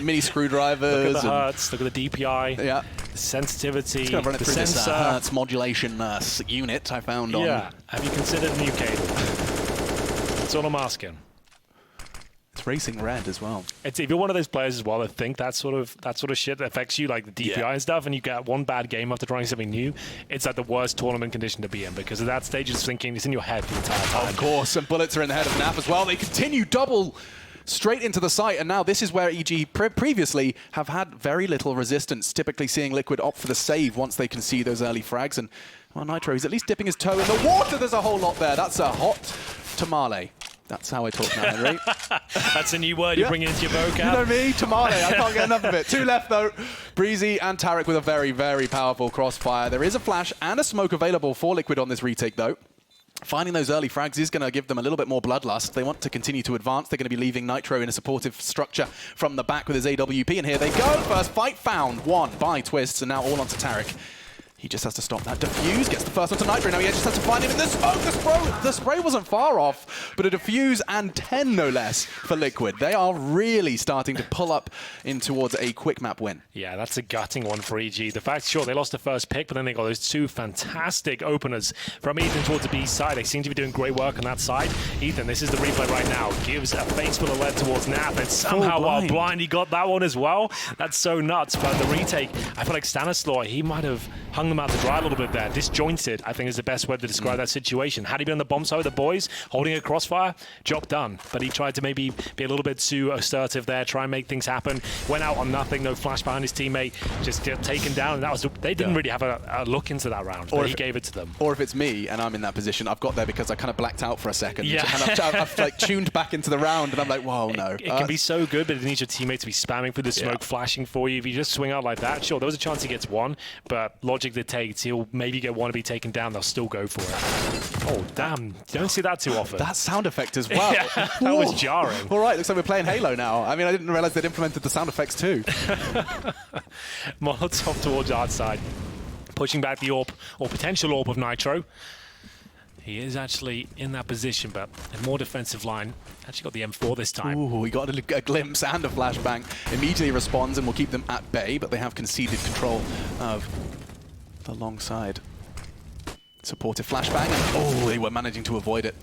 Mini screwdrivers. Look at the hertz. Look at the DPI. Yeah. The sensitivity. It's going to run it through this hertz modulation unit I found on. Yeah. Have you considered a new cable? That's all I'm asking. It's racing red as well. If you're one of those players as well that think that sort of shit affects you, like the DPI and stuff, and you get one bad game after trying something new, it's like the worst tournament condition to be in because at that stage you're just thinking it's in your head the entire time. Of course, and bullets are in the head of Naf as well. They continue double straight into the site, and now this is where EG previously have had very little resistance, typically seeing Liquid opt for the save once they can see those early frags. And well, Nitro is at least dipping his toe in the water. There's a whole lot there. That's a hot tamale. That's how I talk now, Henry. That's a new word you bring into your vocab. You know me, tamale. I can't get enough of it. 2 left, though. Breezy and Tarek with a very, very powerful crossfire. There is a flash and a smoke available for Liquid on this retake, though. Finding those early frags is going to give them a little bit more bloodlust. They want to continue to advance. They're going to be leaving Nitro in a supportive structure from the back with his AWP. And here they go. First fight found. Won by Twists, and now all onto Tarek. He just has to stop that. Defuse gets the first one to Nitro. Now he just has to find him in the smoke. The spray wasn't far off, but a defuse and 10 no less for Liquid. They are really starting to pull up in towards a quick map win. Yeah, that's a gutting one for EG. The fact, sure, they lost the first pick, but then they got those 2 fantastic openers from Ethan towards the B side. They seem to be doing great work on that side. Ethan, this is the replay right now. Gives a face full of lead towards Naf, and somehow while blind, he got that one as well. That's so nuts. But the retake, I feel like Stanislaw, he might have hung them out to dry a little bit there. Disjointed, I think, is the best way to describe that situation. Had he been on the bomb side with the boys, holding a crossfire, job done. But he tried to maybe be a little bit too assertive there, try and make things happen. Went out on nothing, no flash behind his teammate, just get taken down. And that was they didn't really have a look into that round, but he gave it to them. Or if it's me and I'm in that position, I've got there because I kind of blacked out for a second. Yeah. And I've like tuned back into the round, and I'm like, whoa, no. It can be so good, but it needs your teammate to be spamming through the smoke, flashing for you. If you just swing out like that, sure, there was a chance he gets one, but logic dictates he'll maybe get one to be taken down. They'll still go for it. Oh, damn. You don't see that too often. That sound effect as well. Yeah, that was jarring. All right, looks like we're playing Halo now. I mean, I didn't realize they'd implemented the sound effects too. Molotov towards our side, pushing back the AWP, or potential AWP of Nitro. He is actually in that position, but a more defensive line. Actually got the M4 this time. Ooh, he got a glimpse and a flashbang. Immediately responds and will keep them at bay, but they have conceded control of the long side. Supportive flashbang, and oh, they were managing to avoid it.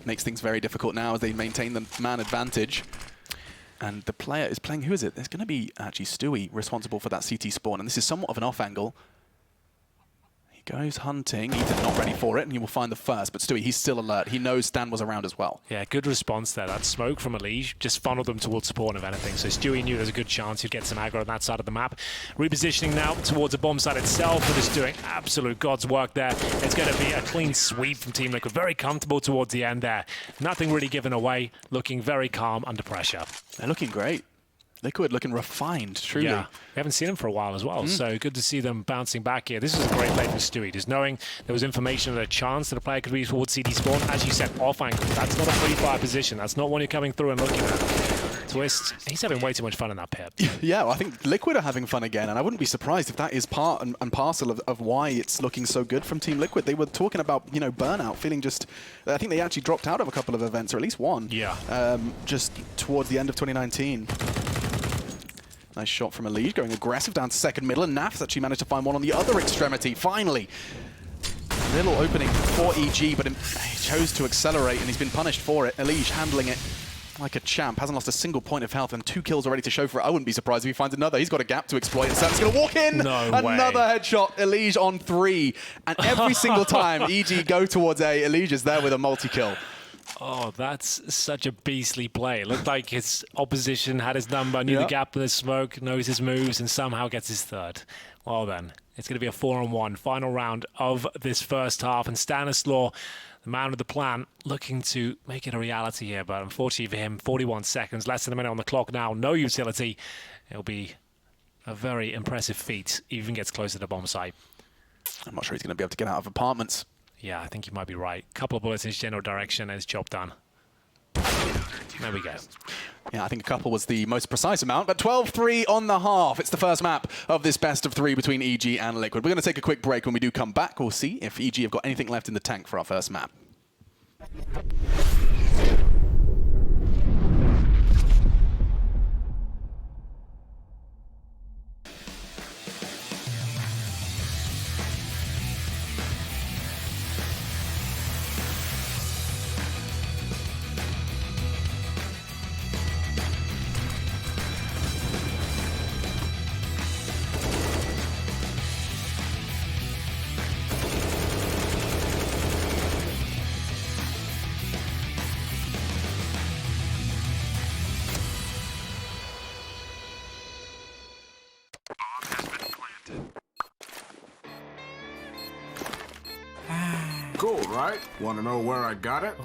Makes things very difficult now as they maintain the man advantage. And the player is playing, who is it? There's going to be actually Stewie responsible for that CT spawn, and this is somewhat of an off angle. He Goes hunting. He's not ready for it, and he will find the first. But Stewie, he's still alert. He knows Stan was around as well. Yeah, good response there. That smoke from Elige just funneled them towards support, if anything. So Stewie knew there's a good chance he'd get some aggro on that side of the map. Repositioning now towards the bomb site itself, but just doing absolute God's work there. It's going to be a clean sweep from Team Liquid. Very comfortable towards the end there. Nothing really given away. Looking very calm under pressure. They're looking great. Liquid looking refined, truly. Yeah, we haven't seen them for a while as well, so good to see them bouncing back here. This is a great play for Stewie, just knowing there was information and a chance that a player could be towards CD spawn. As you said, off angle. That's not a free fire position. That's not one you're coming through and looking at. Twist, he's having way too much fun in that pit. Yeah, well, I think Liquid are having fun again, and I wouldn't be surprised if that is part and parcel of why it's looking so good from Team Liquid. They were talking about, burnout, feeling just... I think they actually dropped out of a couple of events, or at least one. Yeah. Just towards the end of 2019. Nice shot from Elige, going aggressive down to second middle, and Naf's actually managed to find one on the other extremity, finally. Little opening for EG, but he chose to accelerate, and he's been punished for it. Elige handling it like a champ, hasn't lost a single point of health, and 2 kills already to show for it. I wouldn't be surprised if he finds another. He's got a gap to exploit, and Sam's going to walk in. Another headshot, Elige on 3. And every single time EG go towards A, Elige is there with a multi-kill. Oh, that's such a beastly play. It looked like his opposition had his number, knew the gap in the smoke, knows his moves, and somehow gets his third. Well then, it's going to be a 4-on-1 final round of this first half, and Stanislaw, the man with the plan, looking to make it a reality here, but unfortunately for him, 41 seconds, less than a minute on the clock now, no utility. It'll be a very impressive feat, even gets closer to the bomb site. I'm not sure he's going to be able to get out of apartments. Yeah, I think you might be right. Couple of bullets in his general direction and it's job done. There we go. Yeah, I think a couple was the most precise amount, but 12-3 on the half. It's the first map of this best of 3 between EG and Liquid. We're going to take a quick break. When we do come back, we'll see if EG have got anything left in the tank for our first map. Cool, right? Want to know where I got it?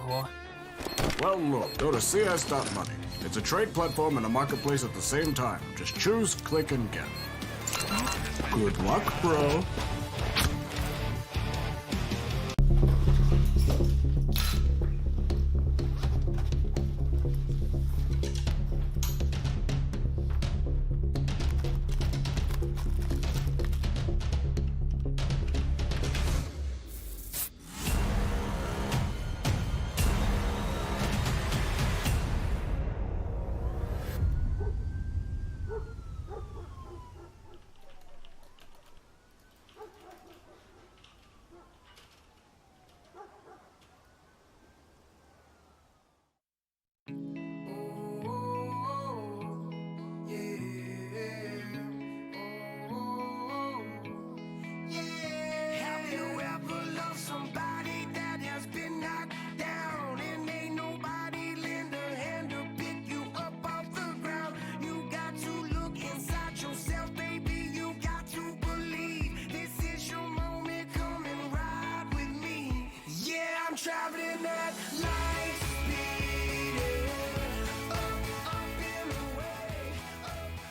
Well, look, go to CS.money. It's a trade platform and a marketplace at the same time. Just choose, click, and get. Good luck, bro. Traveling at light speed, up and away, up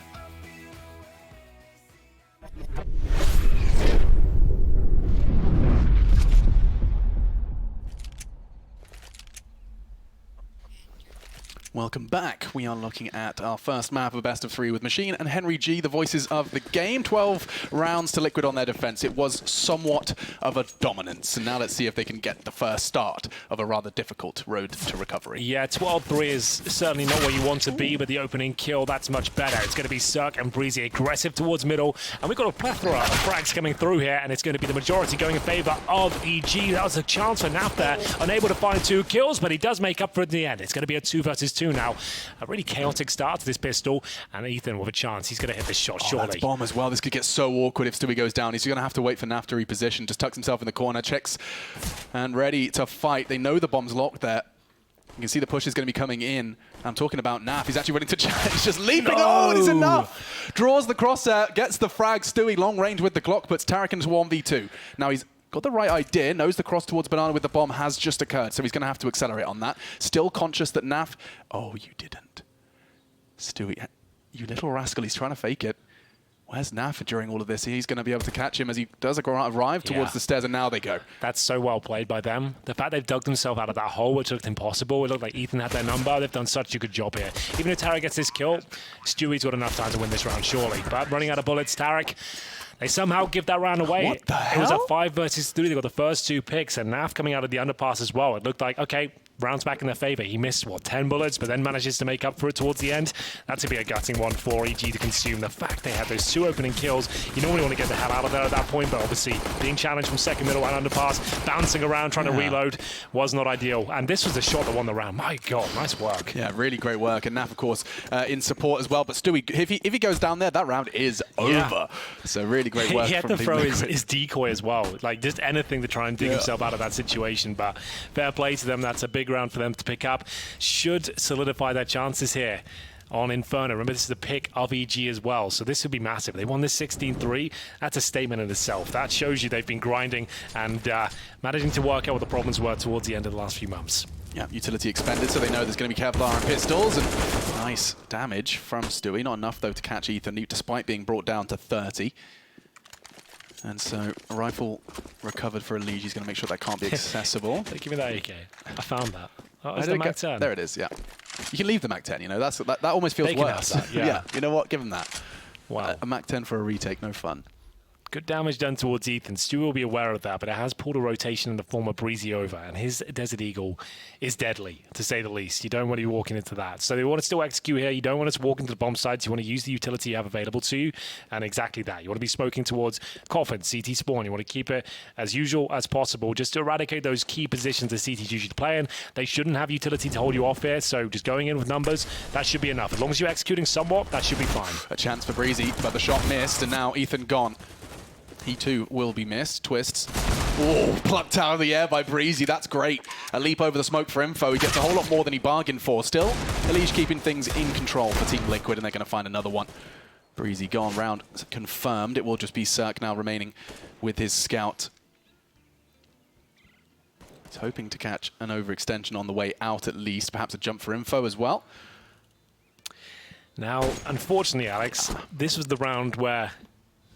and away. Welcome back. We are looking at our first map of best of 3 with Machine and Henry G, the voices of the game. 12 rounds to Liquid on their defense. It was somewhat of a dominance. And now let's see if they can get the first start of a rather difficult road to recovery. Yeah, 12-3 is certainly not where you want to be, but the opening kill, that's much better. It's going to be Cirque and Breezy aggressive towards middle. And we've got a plethora of frags coming through here, and it's going to be the majority going in favor of EG. That was a chance for Naf there, unable to find 2 kills, but he does make up for it in the end. It's going to be a 2 versus 2 2 now. A really chaotic start to this pistol, and Ethan with a chance. He's going to hit this shot, surely. That's bomb as well. This could get so awkward if Stewie goes down. He's going to have to wait for Naf to reposition. Just tucks himself in the corner, checks, and ready to fight. They know the bomb's locked there. You can see the push is going to be coming in. I'm talking about Naf. He's actually ready to challenge. He's just leaping. No. Oh, it is enough. Draws the crosshair, gets the frag. Stewie long range with the Glock, puts Tarek into 1v2. Now he's got the right idea, knows the cross towards Banana with the bomb has just occurred, so he's going to have to accelerate on that. Still conscious that Naf... Oh, you didn't. Stewie, you little rascal, he's trying to fake it. Where's Naf during all of this? He's going to be able to catch him as he does arrive towards the stairs, and now they go. That's so well played by them. The fact they've dug themselves out of that hole, which looked impossible. It looked like Ethan had their number. They've done such a good job here. Even if Tarek gets this kill, Stewie's got enough time to win this round, surely. But running out of bullets, Tarek, they somehow give that round away. What the hell? It was a 5 versus 3. They got the first 2 picks, and Naf coming out of the underpass as well. It looked like, okay, rounds back in their favor. He missed, 10 bullets, but then manages to make up for it towards the end. That's going to be a gutting one for EG to consume. The fact they had those 2 opening kills, you normally want to get the hell out of there at that point, but obviously being challenged from second middle and underpass, bouncing around, trying to reload, was not ideal. And this was the shot that won the round. My God, nice work. Yeah, really great work. And Naf, of course, in support as well. But Stewie, if he goes down there, that round is over. So really great work. He had from to throw Team his Liquid. decoy as well. Like, just anything to try and dig himself out of that situation. But fair play to them. That's a big round for them to pick up. Should solidify their chances here on Inferno. Remember, this is the pick of EG as well, so this would be massive. They won this 16-3. That's a statement in itself. That shows you they've been grinding and managing to work out what the problems were towards the end of the last few months. Yeah, utility expended, so they know there's going to be Kevlar and pistols, and nice damage from Stewie. Not enough, though, to catch Ethan, despite being brought down to 30. And so a rifle recovered for Elige. He's going to make sure that can't be accessible. Give me that AK. I found that. Oh, it's There the Mag 10. There it is, yeah. You can leave the Mag 10, you know. That almost feels They can worse. have that, yeah. You know what? Give him that. Wow. A Mag 10 for a retake, no fun. Good damage done towards Ethan. Stu will be aware of that, but it has pulled a rotation in the form of Breezy over, and his Desert Eagle is deadly, to say the least. You don't want to be walking into that. So they want to still execute here. You don't want to walk into the bomb sites. You want to use the utility you have available to you, and exactly that. You want to be smoking towards Coffin, CT spawn. You want to keep it as usual as possible, just to eradicate those key positions that CT's usually play in. They shouldn't have utility to hold you off here, so just going in with numbers, that should be enough. As long as you're executing somewhat, that should be fine. A chance for Breezy, but the shot missed, and now Ethan gone. He too will be missed. Twists. Oh, plucked out of the air by Breezy. That's great. A leap over the smoke for Info. He gets a whole lot more than he bargained for. Still, Elige keeping things in control for Team Liquid, and they're going to find another one. Breezy gone. Round confirmed. It will just be Cirque now remaining with his scout. He's hoping to catch an overextension on the way out at least. Perhaps a jump for Info as well. Now, unfortunately, Alex, this was the round where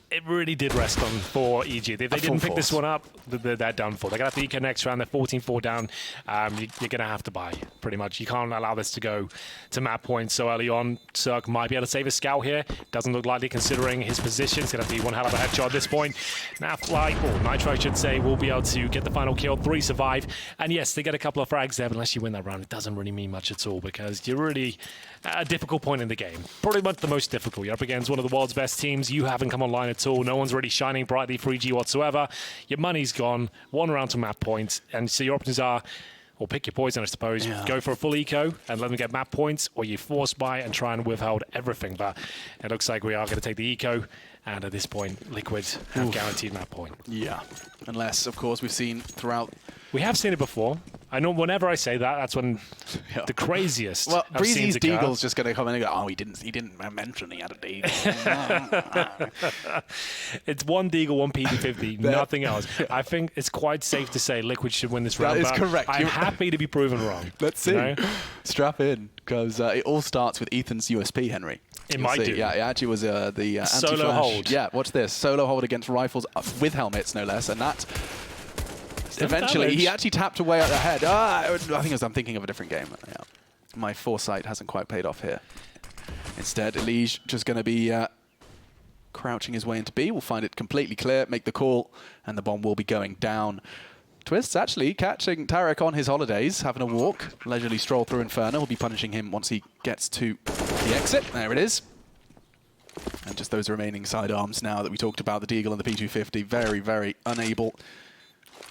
it really did rest on for EG. If they didn't pick this one up, they're done for. They're going to have to eco next round. They're 14-4 down. You're going to have to buy, pretty much. You can't allow this to go to map points so early on. Cirque might be able to save a scout here. Doesn't look likely considering his position. It's going to be one hell of a headshot at this point. Now Fly, or Nitro I should say, will be able to get the final kill. 3 survive. And yes, they get a couple of frags there, but unless you win that round, it doesn't really mean much at all because you're really at a difficult point in the game. Probably much the most difficult. You're up against one of the world's best teams. You haven't come online at all. No one's really shining brightly for EG whatsoever. Your money's gone. 1 round to map points. And so your options are, or pick your poison, I suppose. Yeah. Go for a full eco and let them get map points, or you force buy and try and withhold everything. But it looks like we are going to take the eco. And at this point, Liquid have guaranteed map point. Yeah. Unless, of course, we've seen throughout... We have seen it before. I know whenever I say that, that's when Yeah. the craziest Well, of scenes Breezy's occur. Deagle's just going to come in and go, oh, he didn't mention he had a Deagle. It's 1 Deagle, 1 PD50, nothing else. I think it's quite safe to say Liquid should win this round. That is but correct. I'm happy to be proven wrong. Let's see. You know? Strap in, because it all starts with Ethan's USP, Henry. It You'll might see. do. Yeah, it actually was the Solo anti-flash. hold. Yeah, watch this. Solo hold against rifles with helmets, no less. And that, eventually, damage. he actually tapped away at the head. I think I'm thinking of a different game. Yeah. My foresight hasn't quite paid off here. Instead, Elige just going to be crouching his way into B. We'll find it completely clear, make the call, and the bomb will be going down. Twists actually catching Tarek on his holidays, having a walk, leisurely stroll through Inferno. We'll be punishing him once he gets to the exit. There it is. And just those remaining sidearms now that we talked about, the Deagle and the P250, very, very unable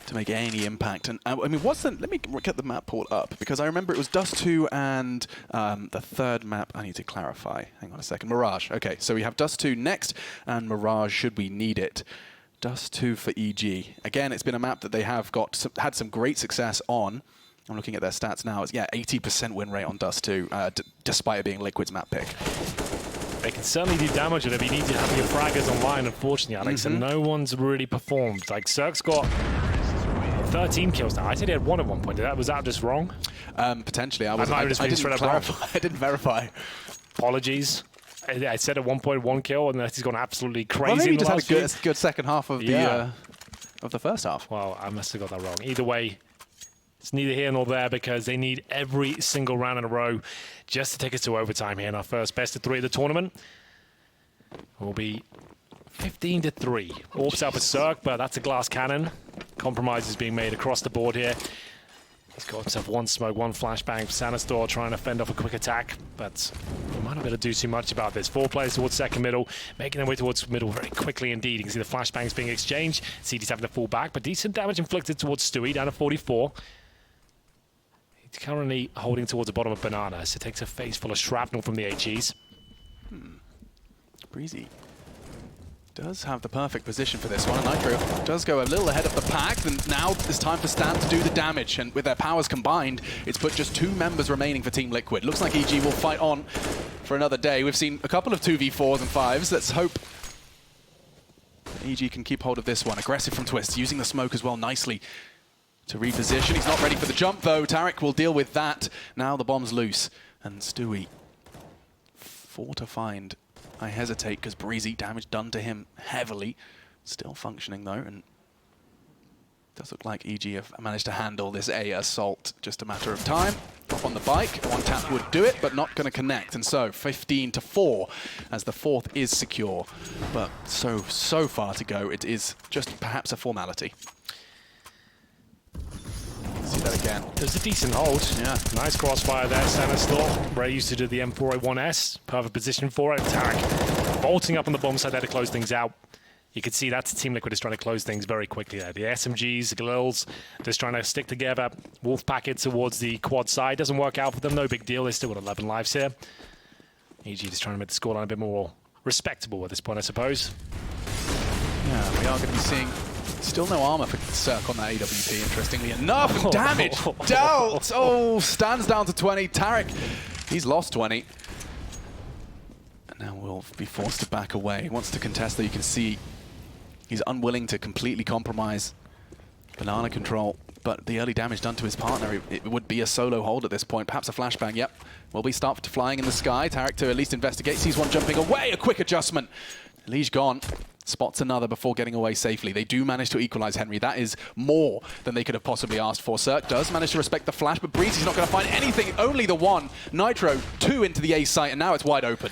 to make any impact. And I mean, let me get the map pulled up, because I remember it was Dust 2 and the third map. I need to clarify. Hang on a second. Mirage. Okay, so we have Dust 2 next, and Mirage should we need it. Dust 2 for EG. Again, it's been a map that they have had some great success on. I'm looking at their stats now. It's 80% win rate on Dust 2, despite it being Liquid's map pick. They can certainly do damage with it, but you need to have your fraggers online, unfortunately, Alex, and no one's really performed. Like, Cirque's got 13 kills now. I said he had 1 at one point. Was that just wrong? Potentially. I didn't verify. Apologies. I said at 1.1 kill, and he's gone absolutely crazy. Well, maybe in the just last had a good second half of the first half. Well, I must have got that wrong. Either way, it's neither here nor there, because they need every single round in a row just to take us to overtime here in our first best of 3 of the tournament. Will be 15-3. Orbs out for Cirque, but that's a glass cannon. Compromises being made across the board here. He's got himself 1 smoke, 1 flashbang. Sanastor trying to fend off a quick attack, but he might not be able to do too much about this. 4 players towards second middle, making their way towards middle very quickly indeed. You can see the flashbangs being exchanged. CD's having to fall back, but decent damage inflicted towards Stewie, down to 44. He's currently holding towards the bottom of Banana, so takes a face full of shrapnel from the HEs. Breezy does have the perfect position for this one. Nitro does go a little ahead of the pack, and now it's time for Stan to do the damage. And with their powers combined, it's put just 2 members remaining for Team Liquid. Looks like EG will fight on for another day. We've seen a couple of 2v4s and 5s. Let's hope EG can keep hold of this one. Aggressive from Twist, using the smoke as well nicely to reposition. He's not ready for the jump though. Tarek will deal with that. Now the bomb's loose, and Stewie 4 to find. I hesitate because Breezy, damage done to him heavily. Still functioning though, and does look like EG have managed to handle this A assault. Just a matter of time. Drop on the bike. 1 tap would do it, but not going to connect. And so 15-4 as the 4th is secure. But so far to go. It is just perhaps a formality. See that again. There's a decent hold. Yeah. Nice crossfire there. Sanastor, where he used to do the M4A1S. Perfect position for it. Tarek bolting up on the bomb side there to close things out. You can see that Team Liquid is trying to close things very quickly there. The SMGs, the Galils, just trying to stick together. Wolf packet towards the quad side. Doesn't work out for them. No big deal. They still got 11 lives here. EG just trying to make the scoreline a bit more respectable at this point, I suppose. Yeah, we are going to be seeing still no armor for Cirque on that AWP, interestingly enough. And damage dealt. Oh, Stan's down to 20. Tarek, he's lost 20. And now will be forced to back away. He wants to contest, though. You can see he's unwilling to completely compromise banana control. But the early damage done to his partner, it would be a solo hold at this point. Perhaps a flashbang, yep. Will be start flying in the sky. Tarek to at least investigate. Sees one jumping away. A quick adjustment. Lige gone. Spots another before getting away safely. They do manage to equalize Henry. That is more than they could have possibly asked for. Cirque does manage to respect the flash, but Breezy's not going to find anything. Only the 1. Nitro, 2 into the A site, and now it's wide open.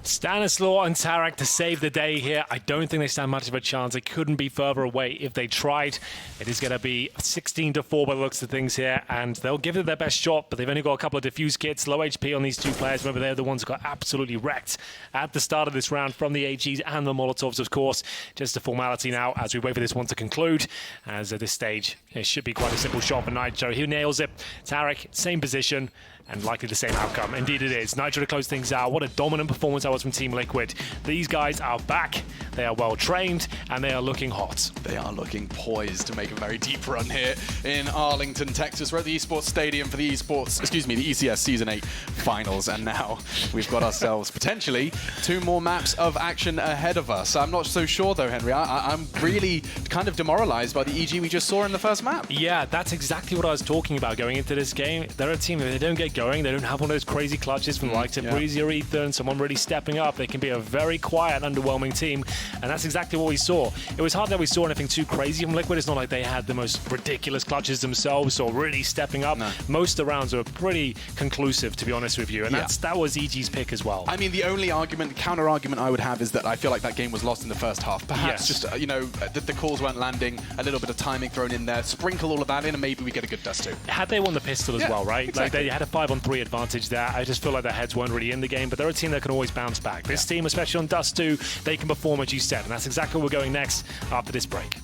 Stanislaw and Tarek to save the day here. I don't think they stand much of a chance. They couldn't be further away if they tried. It is going to be 16-4 by the looks of things here, and they'll give it their best shot, but they've only got a couple of defuse kits, low HP on these 2 players. Remember, they're the ones who got absolutely wrecked at the start of this round from the HEs and the Molotovs, of course. Just a formality now as we wait for this one to conclude, as at this stage, it should be quite a simple shot for Nitro. He nails it. Tarek, same position, and likely the same outcome. Indeed it is. Nitro to close things out. What a dominant performance that was from Team Liquid. These guys are back. They are well trained, and they are looking hot. They are looking poised to make a very deep run here in Arlington, Texas. We're at the Esports Stadium for the the ECS Season 8 Finals, and now we've got ourselves potentially 2 more maps of action ahead of us. I'm not so sure though, Henry. I'm really kind of demoralized by the EG we just saw in the first map. Yeah, that's exactly what I was talking about going into this game. They're a team that they don't get going. They don't have one of those crazy clutches from the likes of Breezy or Ethan, someone really stepping up. They can be a very quiet, underwhelming team, and that's exactly what we saw. It was hard that we saw anything too crazy from Liquid. It's not like they had the most ridiculous clutches themselves or really stepping up. No. Most of the rounds were pretty conclusive, to be honest with you, and that was EG's pick as well. I mean, the only counter argument I would have is that I feel like that game was lost in the first half. Perhaps just, the calls weren't landing, a little bit of timing thrown in there, sprinkle all of that in, and maybe we get a good Dust 2. Had they won the pistol as well, right? Exactly. Like they had a 5-on-3 advantage there. I just feel like their heads weren't really in the game, but they're a team that can always bounce back. This team, especially on Dust 2, they can perform as you said, and that's exactly where we're going next after this break.